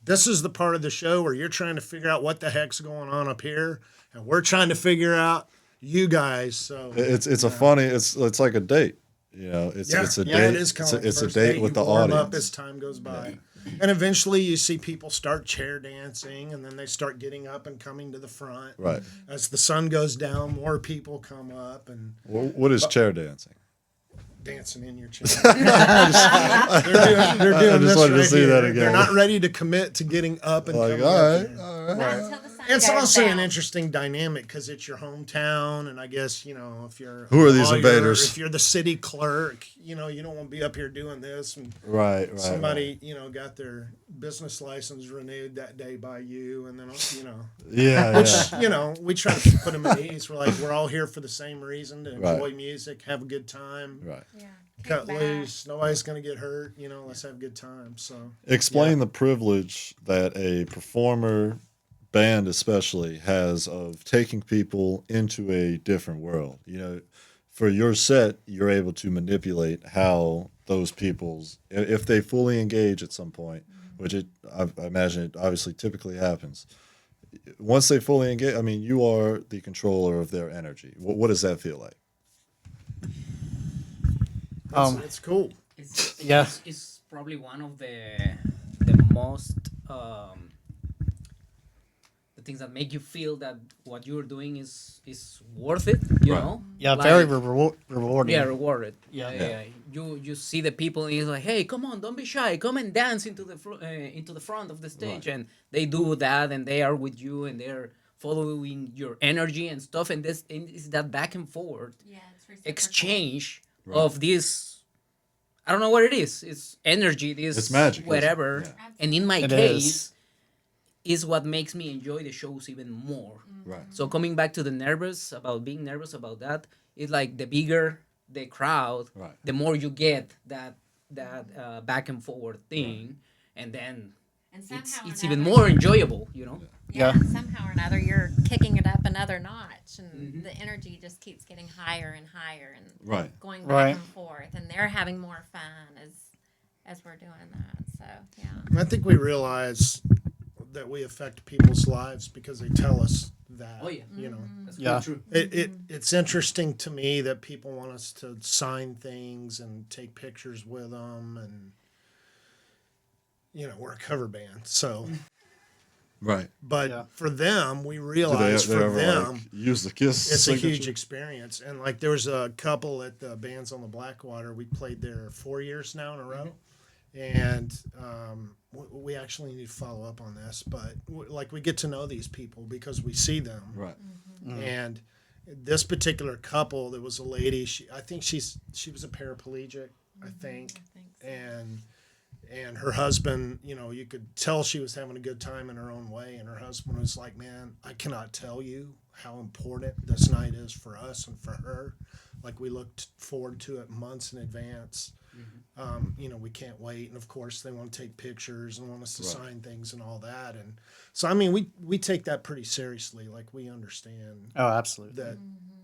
"This is the part of the show where you're trying to figure out what the heck's going on up here, and we're trying to figure out you guys." So It's a funny. It's like a date. You know. It's a yeah, date. it is kind of it's a first date date. with You the warm audience. up as time goes by, and eventually you see people start chair dancing, and then they start getting up and coming to the front. Right. As the sun goes down, more people come up and What is chair dancing? dancing in your chair. they're doing I just this wanted to right see here. that again. all not ready to commit to getting up and Like, coming all up right, here. all right. Not until the sun It's goes also down. an interesting dynamic because it's your hometown, and I guess if you're Who are a these lawyer, invaders? If you're the city clerk, you don't want to be up here doing this, and Right. somebody got their business license renewed that day by you, and then Yeah. which Yeah. we try to put them at ease. We're like, we're all here for the same reason, to Right. enjoy music, have a good time, Right. Yeah. cut Kick back. loose. Nobody's gonna get hurt. Let's have a good time. So Explain the privilege that a performer, band especially, has of taking people into a different world. For your set, you're able to manipulate how those people's, if they fully engage at some point, which I imagine it obviously typically happens. Once they fully engage, I mean, you are the controller of their energy. What does that feel like? it's cool. Yeah. It's probably one of the most the things that make you feel that what you're doing is worth it. You Right. know. Yeah, Like- very rewarding. Yeah, rewarded. Yeah. Yeah. You see the people and it's like, hey, come on, don't be shy, come and dance into the front of the stage, and they do that, and they are with you, and they're following your energy and stuff, and is that back and forth Yeah, it's reciprocal. exchange Right. of this. I don't know what it is. It's energy. This It's magic, isn't it? whatever. Yeah. And in my It case, is what makes me enjoy the shows even more. Right. So coming back to being nervous about that, it's like the bigger the crowd, Right. the more you get that back and forward thing, and then And somehow or it's even another- more enjoyable. Yeah, Yeah. somehow or another, you're kicking it up another notch, and Mhm. the energy just keeps getting higher and higher, and Right. going back Right. and forth, and they're having more fun as we're doing that. So yeah, I think we realize that we affect people's lives because they tell us that. Oh, yeah. That's Yeah. true. It's interesting to me that people want us to sign things and take pictures with them, and we're a cover band, so Right. But Yeah. for them, we Do they, realized they for ever them, like use the Kiss? it's a huge signature? experience. And like there was a couple at the Bands on the Blackwater. We played there 4 years now in a row. And we actually need to follow up on this, but like we get to know these people because we see them. Right. And this particular couple, there was a lady. I think she was a paraplegic, I think, so. and her husband. You know, you could tell she was having a good time in her own way. And her husband was like, "Man, I cannot tell you how important this night is for us and for her. Like we looked forward to it months in advance." You know, we can't wait, and of course they want to take pictures and want us to Right. sign things and all that, and so I mean we take that pretty seriously. Like we understand Oh, absolutely. that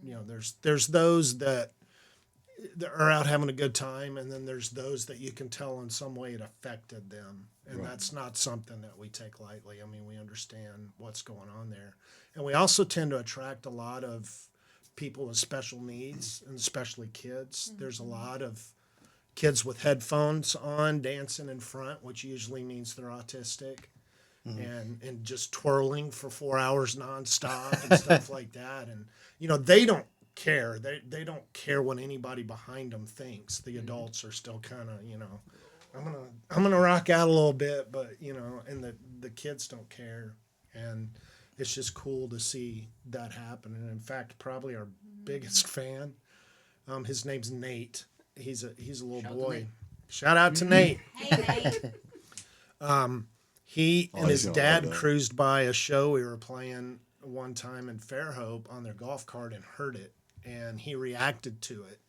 you know there's those that are out having a good time, and then there's those that you can tell in some way it affected them, and Right. that's not something that we take lightly. I mean, we understand what's going on there, and we also tend to attract a lot of people with special needs, and especially kids. There's a lot of kids with headphones on dancing in front, which usually means they're autistic, and just twirling for 4 hours nonstop and stuff like that. And you know they don't care. They don't care what anybody behind them thinks. The adults are still kind of, you know, I'm gonna rock out a little bit, but you know, and the kids don't care, and it's just cool to see that happen. And in fact, probably our biggest fan, his name's Nate. He's a little Shout out to boy. Nate. Shout out to Nate. Hey, Nate. He Oh, and he's his gonna dad love that. cruised by a show we were playing one time in Fairhope on their golf cart and heard it, and he reacted to it.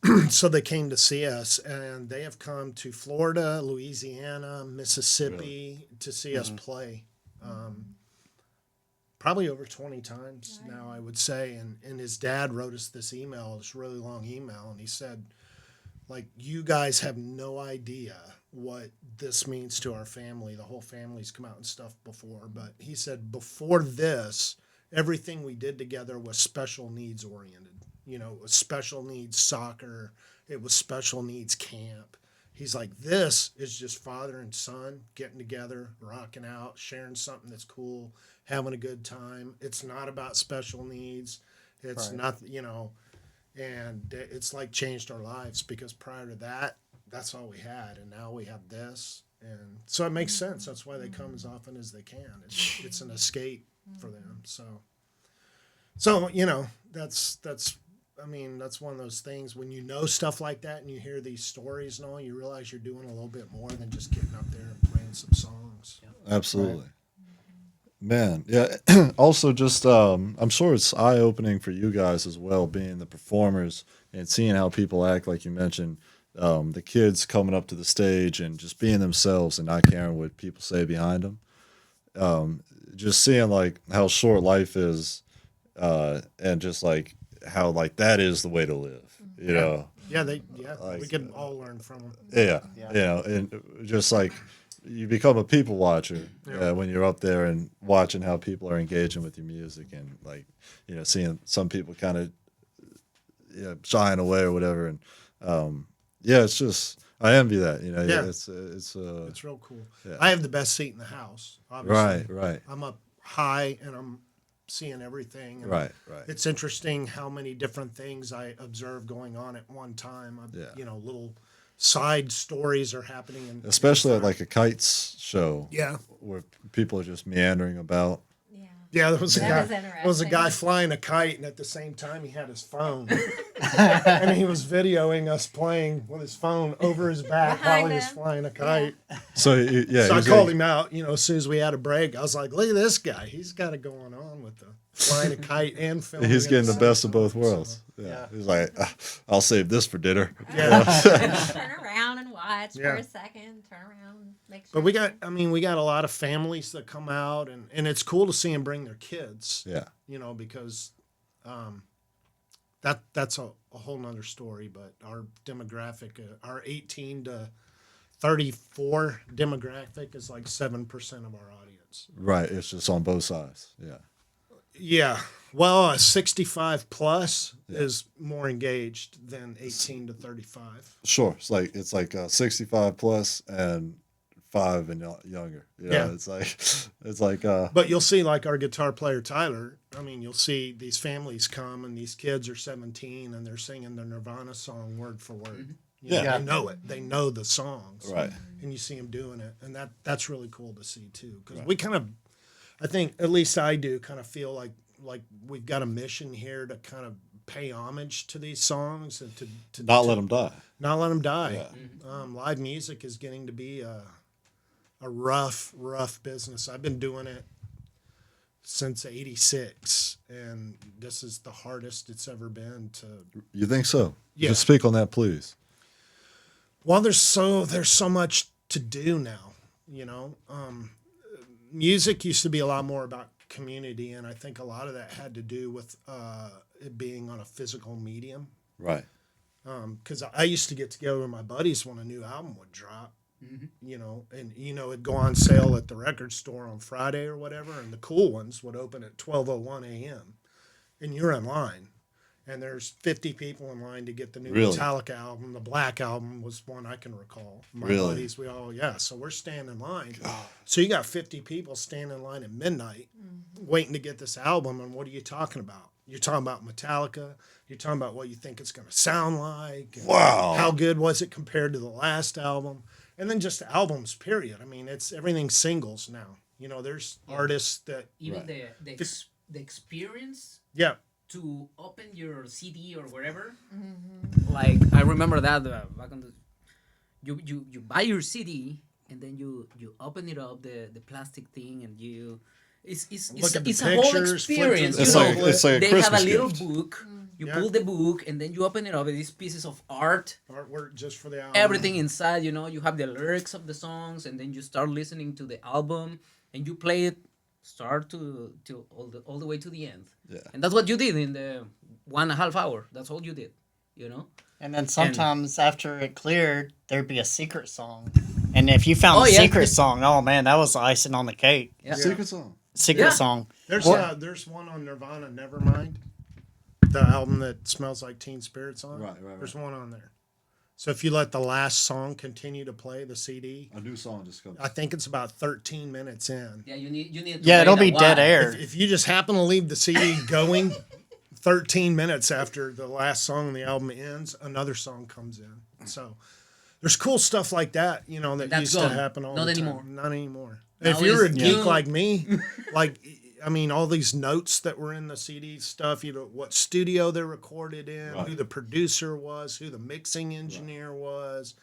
And so they came to see us, and they have come to Florida, Louisiana, Mississippi to see us play. Probably over 20 times now, I would say. And his dad wrote us this email, this really long email, and he said, like, you guys have no idea what this means to our family. The whole family's come out and stuff before, but he said before this, everything we did together was special needs oriented. You know, it was special needs soccer, it was special needs camp. He's like, this is just father and son getting together, rocking out, sharing something that's cool, having a good time. It's not about special needs. It's Right. not, you know, and it's like changed our lives because prior to that, that's all we had, and now we have this, and so it makes sense. That's why they come as often as they can. It's an escape for them. So you know, that's I mean, that's one of those things when you know stuff like that and you hear these stories and all, you realize you're doing a little bit more than just getting up there and playing some songs. Absolutely. Man, yeah. Also, just I'm sure it's eye opening for you guys as well, being the performers and seeing how people act. Like you mentioned, the kids coming up to the stage and just being themselves and not caring what people say behind them. Just seeing like how short life is, and just like how like that is the way to live. You know. Yeah, Like, we could all learn from them. Yeah, Yeah. you know, and just like you become a people watcher when you're up there and watching how people are engaging with your music and like, you know, seeing some people kind of shying away or whatever. And yeah, it's just I envy that. You know, Yeah. it's It's real cool. Yeah. I have the best seat in the house. Obviously. right, I'm up high and I'm seeing everything. And right. It's interesting how many different things I observe going on at one time. Yeah. You know, little side stories are happening. Especially at like a kites show. Yeah. Where people are just meandering about. Yeah. Yeah, there was a That guy. was There was a interesting. guy flying a kite, and at the same time, he had his phone, and he was videoing us playing with his phone over his back Behind while he was him. flying a kite. So yeah, So I he's called like- him out. You know, as soon as we had a break, I was like, "Look at this guy. He's got it going on with the flying a kite and filming." He's at getting the same best of both time." worlds. So, Yeah. He's like, I'll save this for dinner. yeah. Turn around and watch Yeah. for a second. Turn around. Make sure. But we got a lot of families that come out, and it's cool to see them bring their kids. Yeah. You know, because that's a whole nother story. But our demographic, our 18 to 34 demographic is like 7% of our audience. Right. It's just on both sides. Yeah. Yeah. Well, 65 plus is more engaged than 18 to 35. Sure. It's like 65 plus and 5 and younger. Yeah. It's like But you'll see, like our guitar player Tyler. I mean, you'll see these families come, and these kids are 17, and they're singing the Nirvana song word for word. You know, Yeah. they know it. They know the songs, right. and you see them doing it, and that's really cool to see too. Because we kind of, I think, at least I do, kind of feel like we've got a mission here to kind of pay homage to these songs and to Not let them die. not let them die. Yeah. Live music is getting to be a rough business. I've been doing it since '86, and this is the hardest it's ever been to. You think so? Yeah. Just speak on that, please. Well, there's so much to do now. You know, music used to be a lot more about community, and I think a lot of that had to do with it being on a physical medium. Right. Because I used to get together with my buddies when a new album would drop, you know, and it'd go on sale at the record store on Friday or whatever, and the cool ones would open at 12:01 a.m. and you're in line, and there's 50 people in line to get the new Really? Metallica album. The Black Album was one I can recall. My Really? buddies, so we're standing in line. So you got 50 people standing in line at midnight, waiting to get this album, and what are you talking about? You're talking about Metallica. You're talking about what you think it's going to sound like. And Wow. how good was it compared to the last album? And then just albums, period. I mean, it's everything's singles now. You know, there's artists that, Even Right. the experience yeah, to open your CD or wherever. Like I remember that back on the, you buy your CD and then you open it up, the plastic thing, and you Look at the it's a whole pictures, flip through experience. the It's you like know? it's like a They Christmas have a little gift. book. You Yeah. pull the book and then you open it up with these pieces of art. artwork just for the album. Everything inside, you know, you have the lyrics of the songs, and then you start listening to the album, and you play it start to all the way to the end. Yeah. And that's what you did in the 1.5 hour. That's all you did, you know. And then sometimes after it cleared, there'd be a secret song. And if you found Oh, the yeah. secret song, oh man, that was the icing on the cake. Yeah. Secret song. Secret Yeah. song. There's one on Nirvana, Nevermind, the album that smells like Teen Spirits on. Right. There's one on there. So if you let the last song continue to play, the CD, A new song just comes. I think it's about 13 minutes in. Yeah, you need. To Yeah, wait it'll a be dead while. air. If you just happen to leave the CD going 13 minutes after the last song on the album ends, another song comes in. So there's cool stuff like that, you know, that That's used to gone. happen all Not the time. anymore. Not anymore. Now If you're a it's geek new. like me, like, I mean, all these notes that were in the CD stuff, you know, what studio they're recorded in, Right. who the producer was, who the mixing engineer was.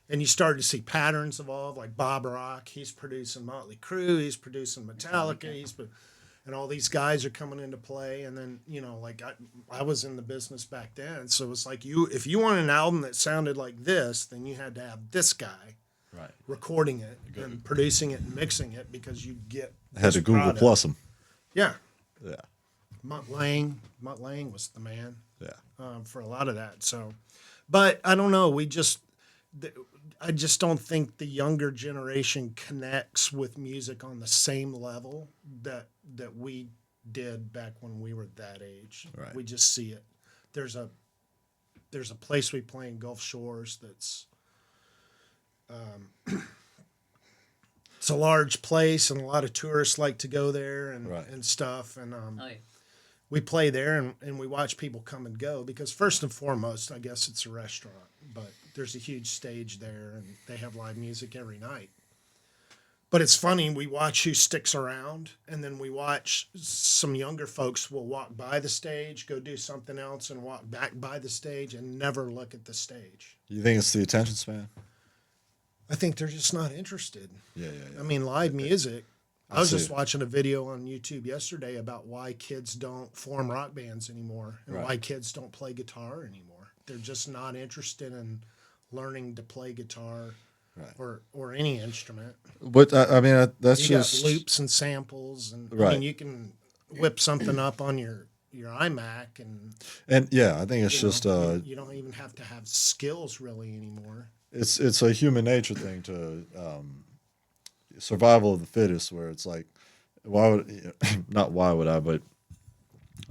And you started to see patterns evolve, like Bob Rock, he's producing Motley Crue, he's producing Metallica, and all these guys are coming into play. And then, you know, like I was in the business back then, so it's like if you want an album that sounded like this, then you had to have this guy Right. recording it and producing it and mixing it because you get I had this to Google product. plus them. Yeah, Yeah. Mutt Lange was the man Yeah. for a lot of that. So, but I don't know. I just don't think the younger generation connects with music on the same level that we did back when we were that age. Right. We just see it. There's a place we play in Gulf Shores that's it's a large place, and a lot of tourists like to go there and Right. and stuff. And Oh, yeah. we play there and we watch people come and go because first and foremost, I guess it's a restaurant, but there's a huge stage there and they have live music every night. But it's funny, we watch who sticks around, and then we watch some younger folks will walk by the stage, go do something else, and walk back by the stage and never look at the stage. You think it's the attention span? I think they're just not interested. Yeah. I mean, live music. I was see just it. watching a video on YouTube yesterday about why kids don't form rock bands anymore and Right. why kids don't play guitar anymore. They're just not interested in learning to play guitar Right. or any instrument. But I mean, that's You just got loops and samples, and I Right. mean, you can whip something up on your iMac, and and yeah, I think it's you just know, you don't even have to have skills really anymore. it's a human nature thing to survival of the fittest, where it's like, why would not why would I, but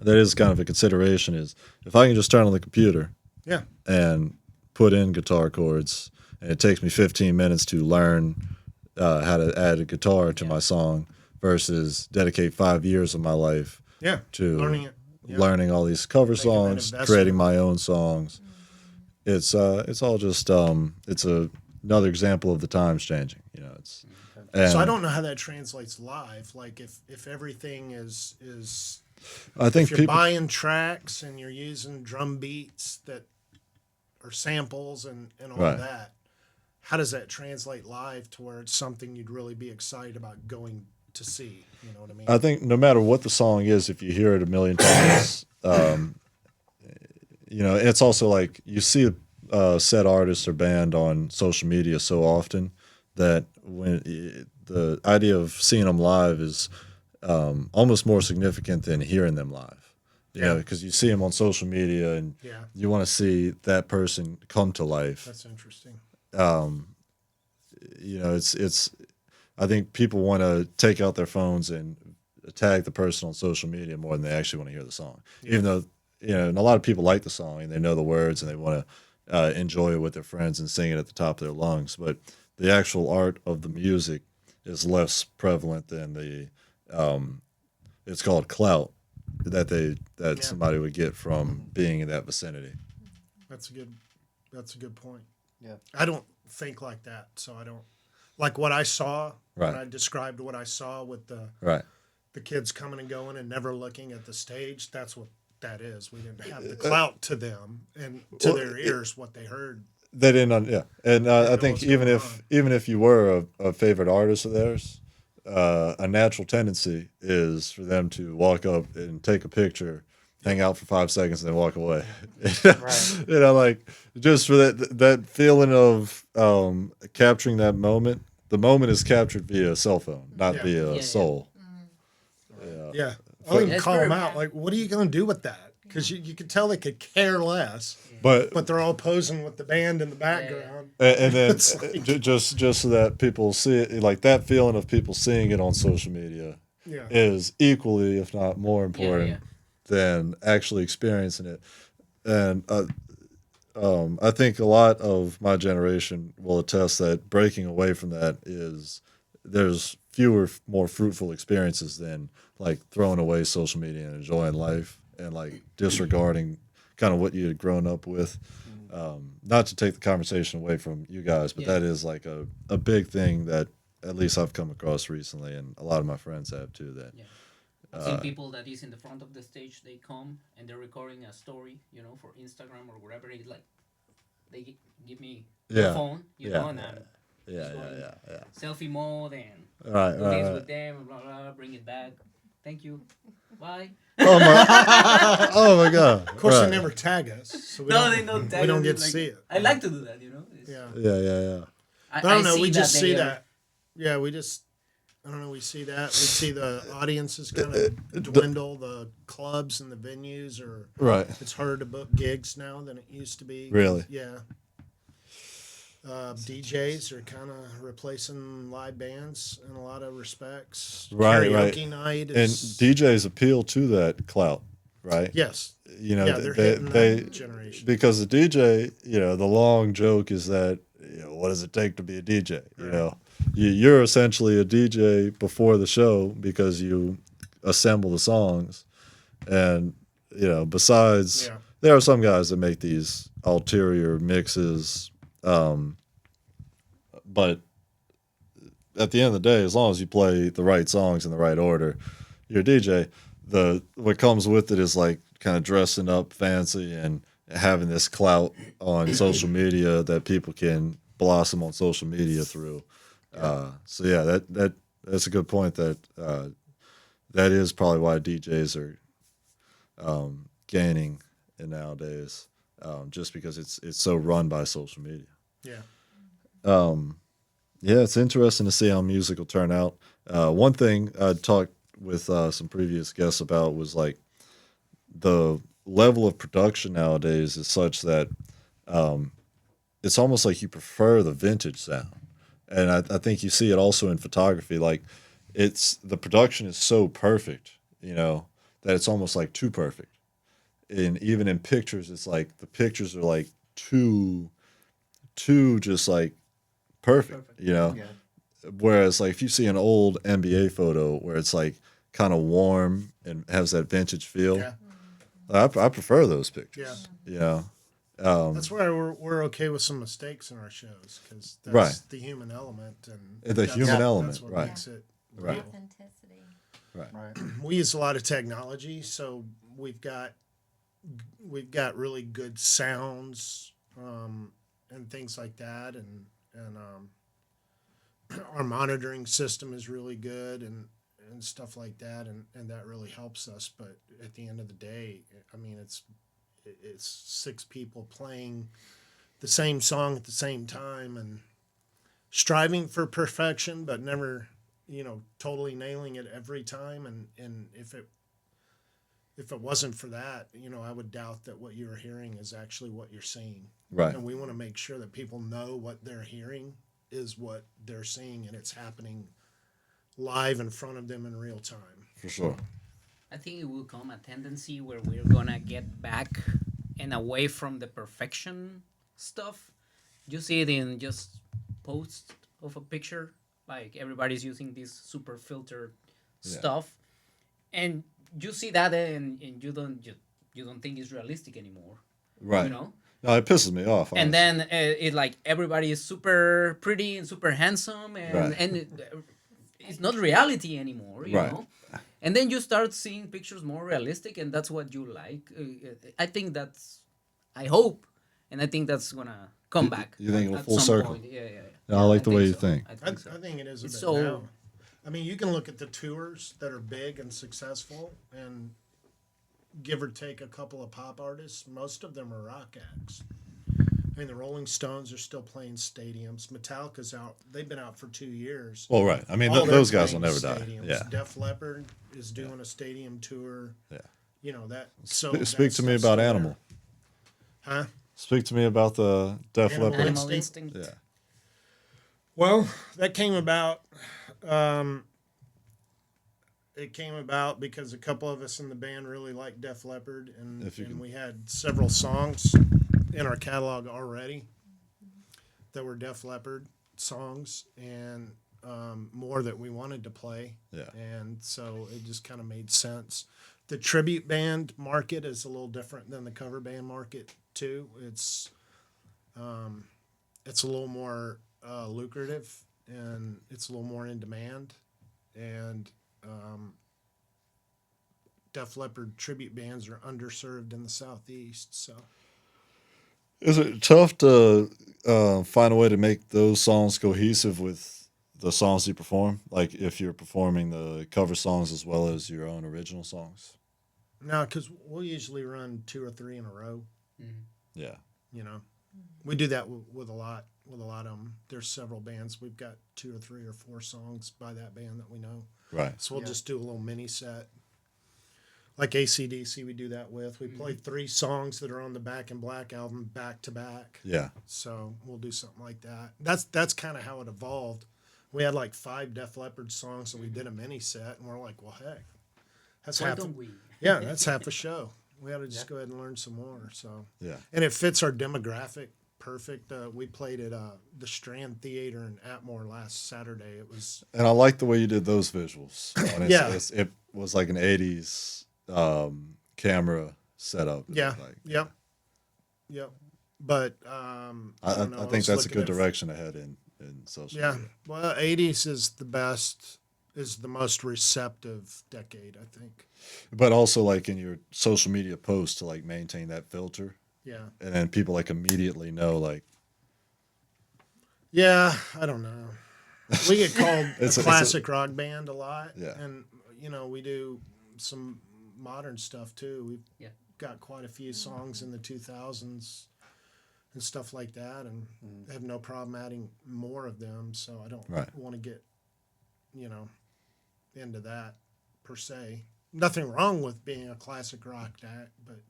that is kind of a consideration. Is if I can just turn on the computer Yeah, and put in guitar chords, and it takes me 15 minutes to learn how to add a guitar to my song versus dedicate 5 years of my life Yeah. to Learning it. Yeah. learning all these cover Making that songs, investment. creating my own songs. It's all just another example of the times changing. You know, it's and So I don't know how that translates live. Like if everything is I think if you're people buying tracks and you're using drum beats that are samples and all Right. that, how does that translate live to where it's something you'd really be excited about going to see? You know what I mean? I think no matter what the song is, if you hear it a million times, you know, it's also like you see a set artist or band on social media so often that the idea of seeing them live is almost more significant than hearing them live. You know, Yeah. because you see them on social media and Yeah. you want to see that person come to life. That's interesting. You know, it's. I think people want to take out their phones and tag the person on social media more than they actually want to hear the song. Even though, you know, and a lot of people like the song and they know the words and they want to enjoy it with their friends and sing it at the top of their lungs. But the actual art of the music is less prevalent than the. It's called clout that somebody would get from being in that vicinity. That's a good point. Yeah. I don't think like that, so I don't like what I saw when Right. I described what I saw with Right. the kids coming and going and never looking at the stage. That's what that is. We didn't have the clout to them and to Well, their ears what they heard. They didn't, yeah. And I know think what's even going if on. even if you were a favorite artist of theirs, a natural tendency is for them to walk up and take a picture, hang out for 5 seconds, and then walk away. Right. You know, like just for that feeling of capturing that moment. The moment is captured via cell phone, not Yeah. via Yeah. soul. Yeah. I'll even That's call them very out. Like, what are you going to do with that? Because you could tell they could care less, but they're all posing with the band in the background. And then It's like- just so that people see it, like that feeling of people seeing it on social media Yeah. is equally, if not more important, yeah. than actually experiencing it. And I think a lot of my generation will attest that breaking away from that is there's fewer, more fruitful experiences than like throwing away social media and enjoying life and like disregarding kind of what you had grown up with. Not to take the conversation away from you guys, but Yeah. that is like a big thing that at least I've come across recently, and a lot of my friends have too. That Yeah. I've seen people that is in the front of the stage. They come and they're recording a story, you know, for Instagram or whatever. It's like they give me Yeah. their phone, you Yeah. know, and I'm yeah. selfie mode and Right, do right, this right. with them, blah, blah, bring it back. Thank you. Bye. Oh my! Oh my God! Of course, Right. they never tag us, so we No, don't, they don't. we tag don't us, get it's to like- see it. I like to do that, you know. It's- Yeah. Yeah. But I don't know. We see just that see they are- that. Yeah, we just. I don't know. We see that. We see the audiences kind of dwindle. The clubs and the venues are. Right. It's harder to book gigs now than it used to be. Really? Yeah. DJs are kind of replacing live bands in a lot of respects. Right, Karaoke right. night And is. DJs appeal to that clout, right? Yes. You know, Yeah, they're they, hitting they that generation. because the DJ, you know, the long joke is that, you know, what does it take to be a DJ? You Right. know, you're essentially a DJ before the show because you assemble the songs, and you know, besides, Yeah. there are some guys that make these ulterior mixes, but at the end of the day, as long as you play the right songs in the right order, you're a DJ. What comes with it is like kind of dressing up fancy and having this clout on social media that people can blossom on social media through. So yeah, that's a good point. That is probably why DJs are gaining in nowadays, just because it's so run by social media. Yeah. Yeah, it's interesting to see how music will turn out. One thing I talked with some previous guests about was like the level of production nowadays is such that it's almost like you prefer the vintage sound. And I think you see it also in photography. Like the production is so perfect, you know, that it's almost like too perfect. And even in pictures, it's like the pictures are like too just like perfect. You know, Whereas like if you see an old NBA photo where it's like kind of warm and has that vintage feel, Yeah. I prefer those pictures. You know, That's why we're okay with some mistakes in our shows because that's Right. the human element and The that's- human that's element, what right. makes it Right. real. Authenticity. Right. We use a lot of technology, so we've got really good sounds and things like that, and our monitoring system is really good and stuff like that, and that really helps us. But at the end of the day, I mean, it's 6 people playing the same song at the same time and striving for perfection, but never, totally nailing it every time. And if it wasn't for that, I would doubt that what you're hearing is actually what you're seeing. right. And we want to make sure that people know what they're hearing is what they're seeing, and it's happening live in front of them in real time. For sure. I think it will come a tendency where we're gonna get back and away from the perfection stuff. You see it in just posts of a picture, like everybody's using this super filtered stuff, and you see that and you don't think it's realistic anymore. Right. You know. No, it pisses me off. And honestly. then it like everybody is super pretty and super handsome and Right. it's not reality anymore, you Right. know. And then you start seeing pictures more realistic, and that's what you like. I hope, and I think that's gonna come back. you think it'll at full some circle? point. Yeah. I like the way you so. think. I I think so. think it is a It's bit so- now. I mean, you can look at the tours that are big and successful, and give or take a couple of pop artists, most of them are rock acts. I mean, the Rolling Stones are still playing stadiums. Metallica's out; they've been out for 2 years. Well, right. I mean, All those they're guys will playing never die. stadiums. Yeah. Def Leppard is doing a stadium tour. Yeah. That. So Speak to me that's about still there. Animal. Huh? Speak to me about the Def Animal Leppard. Animal Instinct? Instinct. Yeah. Well, that came about. It came about because a couple of us in the band really liked Def Leppard, and If you can- we had several songs in our catalog already that were Def Leppard songs, and more that we wanted to play. Yeah. And so it just kind of made sense. The tribute band market is a little different than the cover band market too. It's a little more lucrative, and it's a little more in demand. And Def Leppard tribute bands are underserved in the Southeast. So Is it tough to find a way to make those songs cohesive with the songs you perform? Like if you're performing the cover songs as well as your own original songs? now, because we'll usually run 2 or 3 in a row. Yeah. We do that with a lot of them. There's several bands. We've got 2 or 3 or 4 songs by that band that we know. Right. So we'll just do a little mini set. Like AC/DC, we do that with. We play 3 songs that are on the Back in Black album back to back. Yeah. So we'll do something like that. That's kind of how it evolved. We had like 5 Def Leppard songs, so we did a mini set, and we're like, well, heck, that's Why half. don't we? Yeah, that's half a show. We ought to just go ahead and learn some more. So Yeah. and it fits our demographic perfect. We played at the Strand Theater in Atmore last Saturday. It was And I like the way you did those visuals. And Yeah. it was like an 80s camera setup. yeah, Like, yep. But I don't know, think was that's a looking good at- direction ahead in social Yeah, media. well, 80s is the most receptive decade, I think. But also like in your social media posts to like maintain that filter. Yeah. And then people like immediately know like Yeah, I don't know. We get called It's a a- classic rock band a lot. Yeah. And, we do some modern stuff too. We've Yeah. got quite a few songs in the 2000s and stuff like that, and have no problem adding more of them. So I don't Right. want to get, into that per se. Nothing wrong with being a classic rock act, but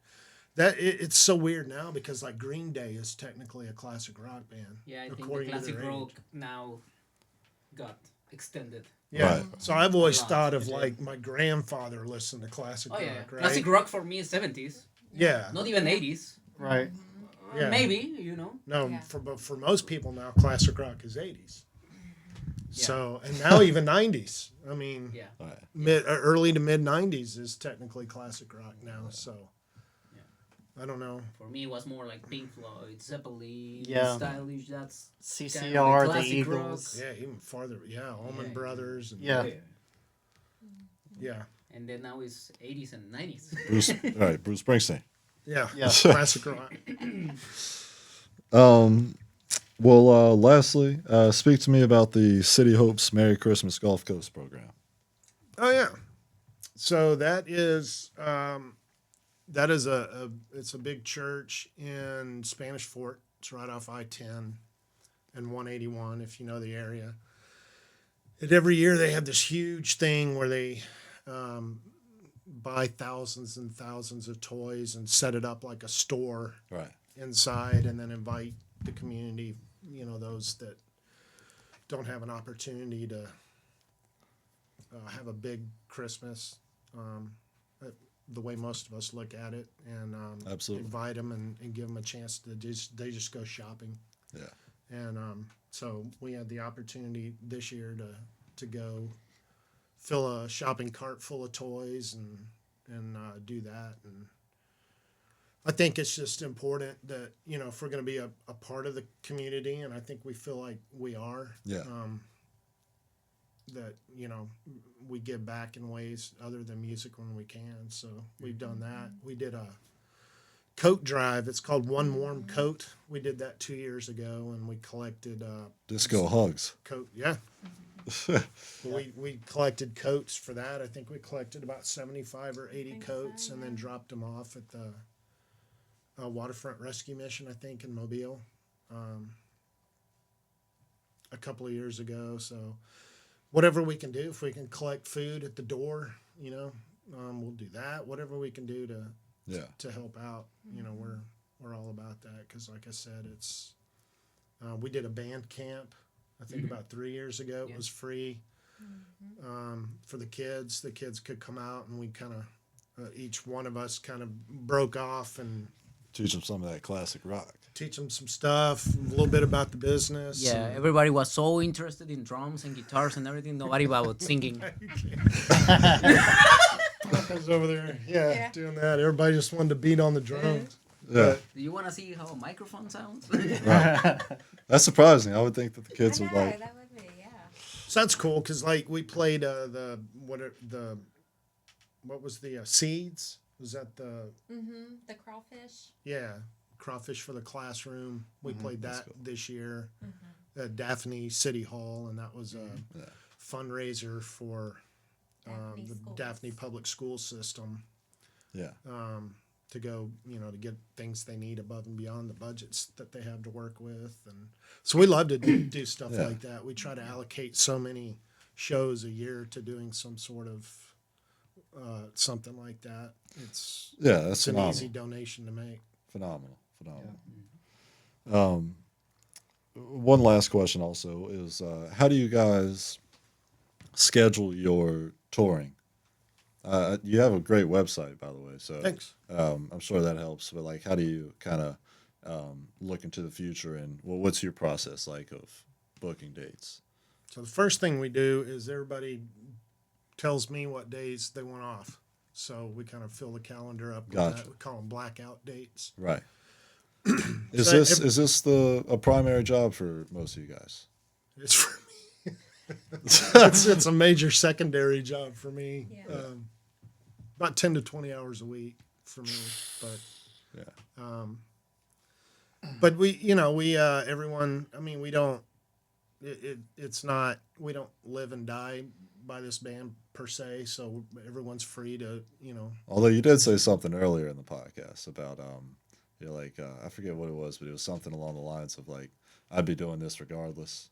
it's so weird now because like Green Day is technically a classic rock band. Yeah, I think the according to classic their rock age. now got extended. Yeah. Right. So I've always A lot, thought of yeah. like my grandfather listened to classic Oh yeah, rock, right? classic rock for me is 70s, Yeah. not even 80s. Right. Yeah. Maybe. No, Yeah. but for most people now, classic rock is 80s. So, and now even 90s. I mean, Yeah. All right. early to mid 90s is technically classic rock now. So, I don't know. For me, it was more like Pink Floyd, Zeppelin, Yeah. stylish. That's CCR, the classic Eagles. Yeah, even farther. Yeah, Allman Yeah. Brothers. And, Yeah. yeah, And then now it's 80s and 90s. Bruce, all right, Bruce Springsteen. yeah, Yeah. classic rock. Well, lastly, speak to me about the City Hopes Merry Christmas Gulf Coast program. Oh yeah. So that is a it's a big church in Spanish Fort. It's right off I-10 and 181 if you know the area. And every year they have this huge thing where they buy thousands and thousands of toys and set it up like a store Right. inside, and then invite the community, you know, those that don't have an opportunity to have a big Christmas, the way most of us look at it, and Absolutely. invite them and give them a chance to they just go shopping. Yeah. And so we had the opportunity this year to go fill a shopping cart full of toys and do that. And I think it's just important that, you know, if we're going to be a part of the community, and I think we feel like we are, Yeah. that, you know, we give back in ways other than music when we can. So we've done that. We did a coat drive. It's called One Warm Coat. We did that 2 years ago, and we collected Disco hugs. coat. Yeah. We collected coats for that. I think we collected about 75 or 80 think coats so, and then dropped them off at the Waterfront Rescue Mission, I think, in Mobile a couple of years ago. So whatever we can do, if we can collect food at the door, you know, we'll do that. Whatever we can do Yeah. to help out, you know, we're all about that. Because like I said, it's we did a band camp, I think about 3 years ago. It Yeah. was free for the kids. The kids could come out, and we kind of each one of us kind of broke off and Teach them some of that classic rock. teach them some stuff, a little bit about the business. Yeah, and- everybody was so interested in drums and guitars and everything. Nobody about singing. Papa's over there, yeah, Yeah. doing that. Everybody just wanted to beat on the drums. Yeah. Do you want to see how a microphone sounds? Right. That's surprising. I would think that the kids I would know, like. that would be, yeah. So that's cool because like we played what was the seeds? Was that the The crawfish. crawfish for the classroom? We played That's that cool. this year at Daphne City Hall, and that was a fundraiser for Daphne the schools. Daphne Public School System. Yeah. To go, you know, to get things they need above and beyond the budgets that they have to work with. And so we love to do stuff Yeah. like that. We try to allocate so many shows a year to doing some sort of something like that. It's Yeah. That's it's an phenomenal. easy donation to make. Phenomenal. One last question also is how do you guys schedule your touring? You have a great website, by the way, so Thanks. I'm sure that helps. But like, how do you kind of look into the future, and what's your process like of booking dates? So the first thing we do is everybody tells me what days they want off. So we kind of fill the calendar up with Gotcha. that. We call them blackout dates. Right. Is So this is this a primary job for most of you guys? It's for me. it's a major secondary job for me. Yeah. About 10 to 20 hours a week for me. But Yeah. but we, you know, we everyone. I mean, we don't. It's not. We don't live and die by this band per se. So everyone's free to, you know. Although you did say something earlier in the podcast about you're like I forget what it was, but it was something along the lines of like I'd be doing this regardless.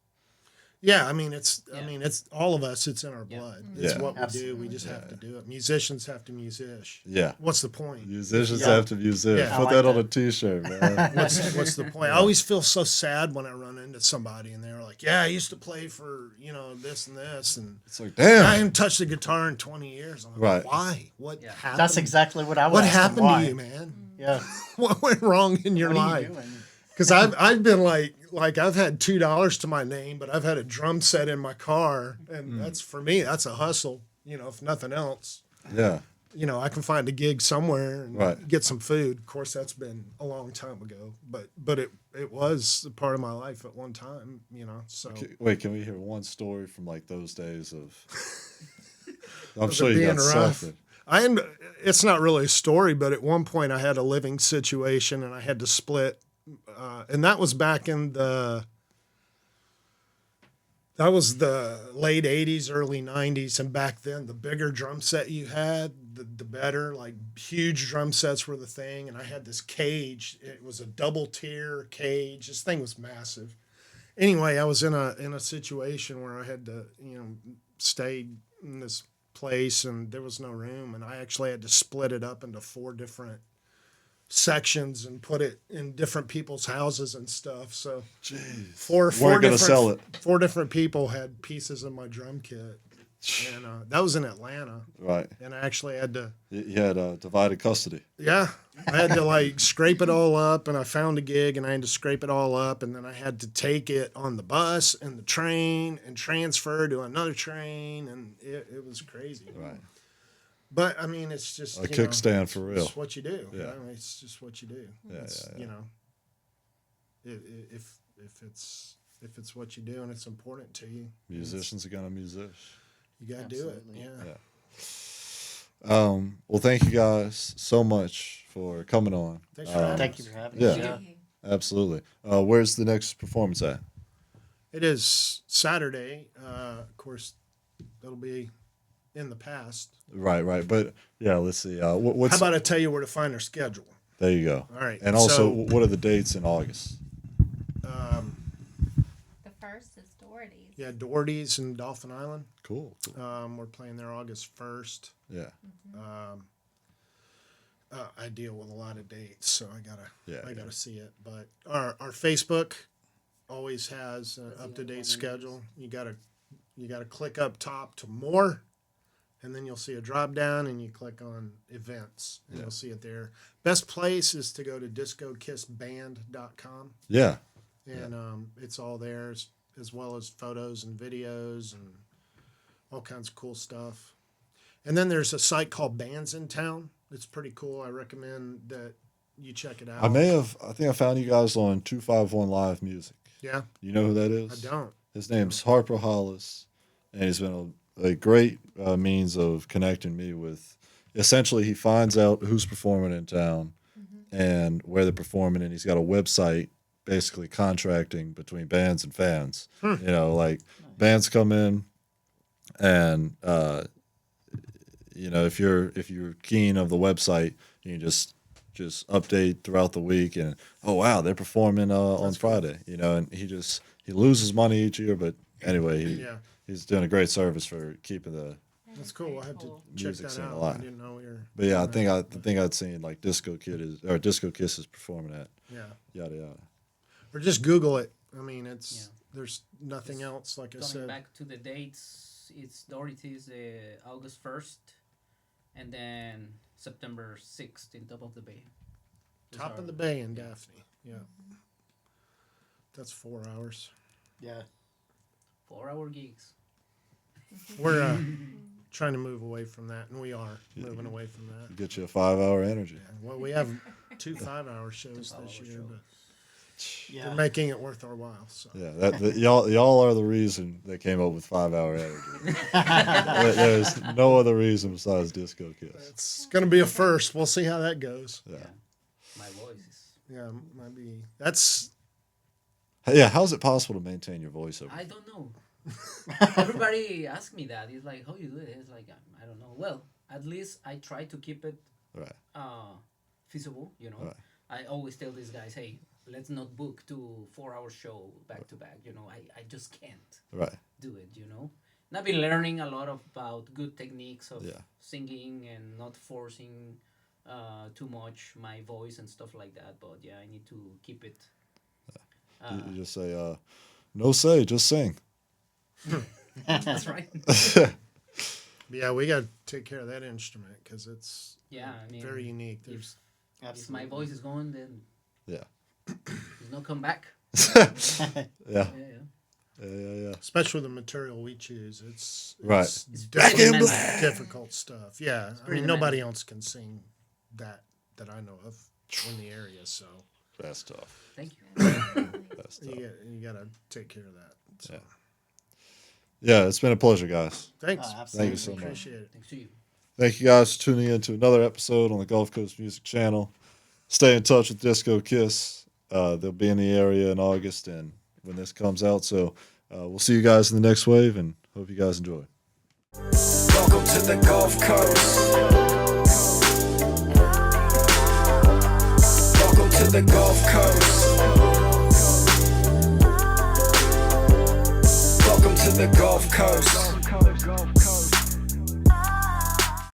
Yeah, I mean it's Yeah. it's all of us. It's in our blood. It's Yeah. what we do. Absolutely. We just have to do it. Musicians have to musish. Yeah. What's the point? Musicians Yeah. have to musician. Yeah. I Put like that on that. a T-shirt, man. What's the point? I always feel so sad when I run into somebody and they're like, "Yeah, I used to play for, you know, this and this, and It's like, I damn. haven't touched the guitar in 20 years." I'm like, Right. why? What Yeah. happened? That's exactly what I would What ask them, happened why. to you, man? Yeah. What went wrong in your What are life? you doing? Because I've been like I've had $2 to my name, but I've had a drum set in my car, and that's for me. That's a hustle. You know, if nothing else, Yeah. you know, I can find a gig somewhere and Right. get some food. Of course, that's been a long time ago, but it was a part of my life at one time. You know, so Wait, can we hear one story from like those days of? I'm Of sure it you got being rough. something. It's not really a story, but at one point I had a living situation and I had to split, and that was back in that was the late '80s, early '90s, and back then the bigger drum set you had, the better. Like huge drum sets were the thing, and I had this cage. It was a double tier cage. This thing was massive. Anyway, I was in a situation where I had to stay in this place and there was no room, and I actually had to split it up into 4 different sections and put it in different people's houses and stuff. So Jeez. four Weren't gonna different sell it. 4 different people had pieces of my drum kit, and that was in Atlanta. Right. And I actually had to, You had divided custody. yeah, I had to like scrape it all up, and I found a gig, and I had to scrape it all up, and then I had to take it on the bus and the train and transfer to another train, and it was crazy. Right. But I mean, it's just A you know, kickstand for real. It's what you do. Yeah. I mean, it's just what you do. Yeah, It's, yeah, yeah. You know, if it's what you do and it's important to you, Musicians are gonna music. you gotta do it. Absolutely. Yeah. Yeah. Well, thank you guys so much for coming on. Thanks for having Thank us. you for having Yeah. us. Thank you. Absolutely. Where's the next performance at? It is Saturday. Of course, that'll be in the past. Right. But yeah, let's see. What's How about I tell you where to find our schedule? there? You go. All right. And also, so, what are the dates in August? The first is Doherty's. yeah, Doherty's in Dolphin Island. Cool. We're playing there August 1st. Yeah. I deal with a lot of dates, so I Yeah, gotta see it. But our Facebook always has an up to date schedule. You gotta click up top to more, and then you'll see a drop down, and you click on events, and you'll see it there. Best place is to go to discokissband.com, Yeah. and it's all there, as well as photos and videos and all kinds of cool stuff. And then there's a site called Bands in Town. It's pretty cool. I recommend that you check it out. I think I found you guys on 251 Live Music. Yeah, You know who that is? I don't. His name's Harper Hollis, and he's been a great means of connecting me with. Essentially, he finds out who's performing in town and where they're performing, and he's got a website basically contracting between bands and fans. You know, like bands come in, and if you're keen of the website, you can just update throughout the week, and oh wow, they're performing on Friday. And he loses money each year, but anyway, Yeah, he's doing a great service for keeping the. that's cool. I have to check Music that scene out. alive. I didn't know we were. But yeah, I think I'd seen like Disco Kiss is performing at Yeah, yada yada. or just Google it. I mean, there's nothing else. Like I Coming said, back to the dates, it's Doherty's August 1st, and then September 6th in Top of the Bay. Those top are of the bay in Daphne. Yeah, that's 4 hours. Yeah. 4-hour gigs. We're trying to move away from that, and we are moving away from that. Get you a 5-hour energy. Well, we have 2 5-hour shows 5-hour this year, shows. but Yeah. they're making it worth our while. So Yeah, y'all are the reason they came up with 5-hour energy. There's no other reason besides Disco Kiss. it's going to be a first. We'll see how that goes. Yeah. My voice is. Yeah, might be. That's Yeah, how's it possible to maintain your voice over? I don't know. Everybody asks me that. It's like, how you do it? It's like, I don't know. Well, at least I try to keep it Right. feasible, Right. I always tell these guys, hey, let's not book 2 4-hour show back to back. I just can't Right. do it, And I've been learning a lot about good techniques of Yeah. singing and not forcing too much my voice and stuff like that. But yeah, I need to keep it. You just say, no say, just sing. That's right. yeah. We got to take care of that instrument because it's Yeah, I mean, very unique. There's if my voice is going, then Yeah. There's no comeback. Yeah. Yeah. Yeah. Especially the material we choose. It's Right. It's Back in definitely black. difficult stuff. Yeah, I pretty mean nobody demanding. else can sing that I know of in the area. So That's tough. Thank you. That's tough. you gotta take care of that. So. Yeah, it's been a pleasure, guys. Thanks. absolutely. Thank you so much. Appreciate it. Thanks to you. Thank you guys for tuning in to another episode on the Gulf Coast Music Channel. Stay in touch with Disco Kiss. They'll be in the area in August and when this comes out. So we'll see you guys in the next wave and hope you guys enjoy. Welcome to the Gulf Coast. Welcome to the Gulf Coast. Welcome to the Gulf Coast.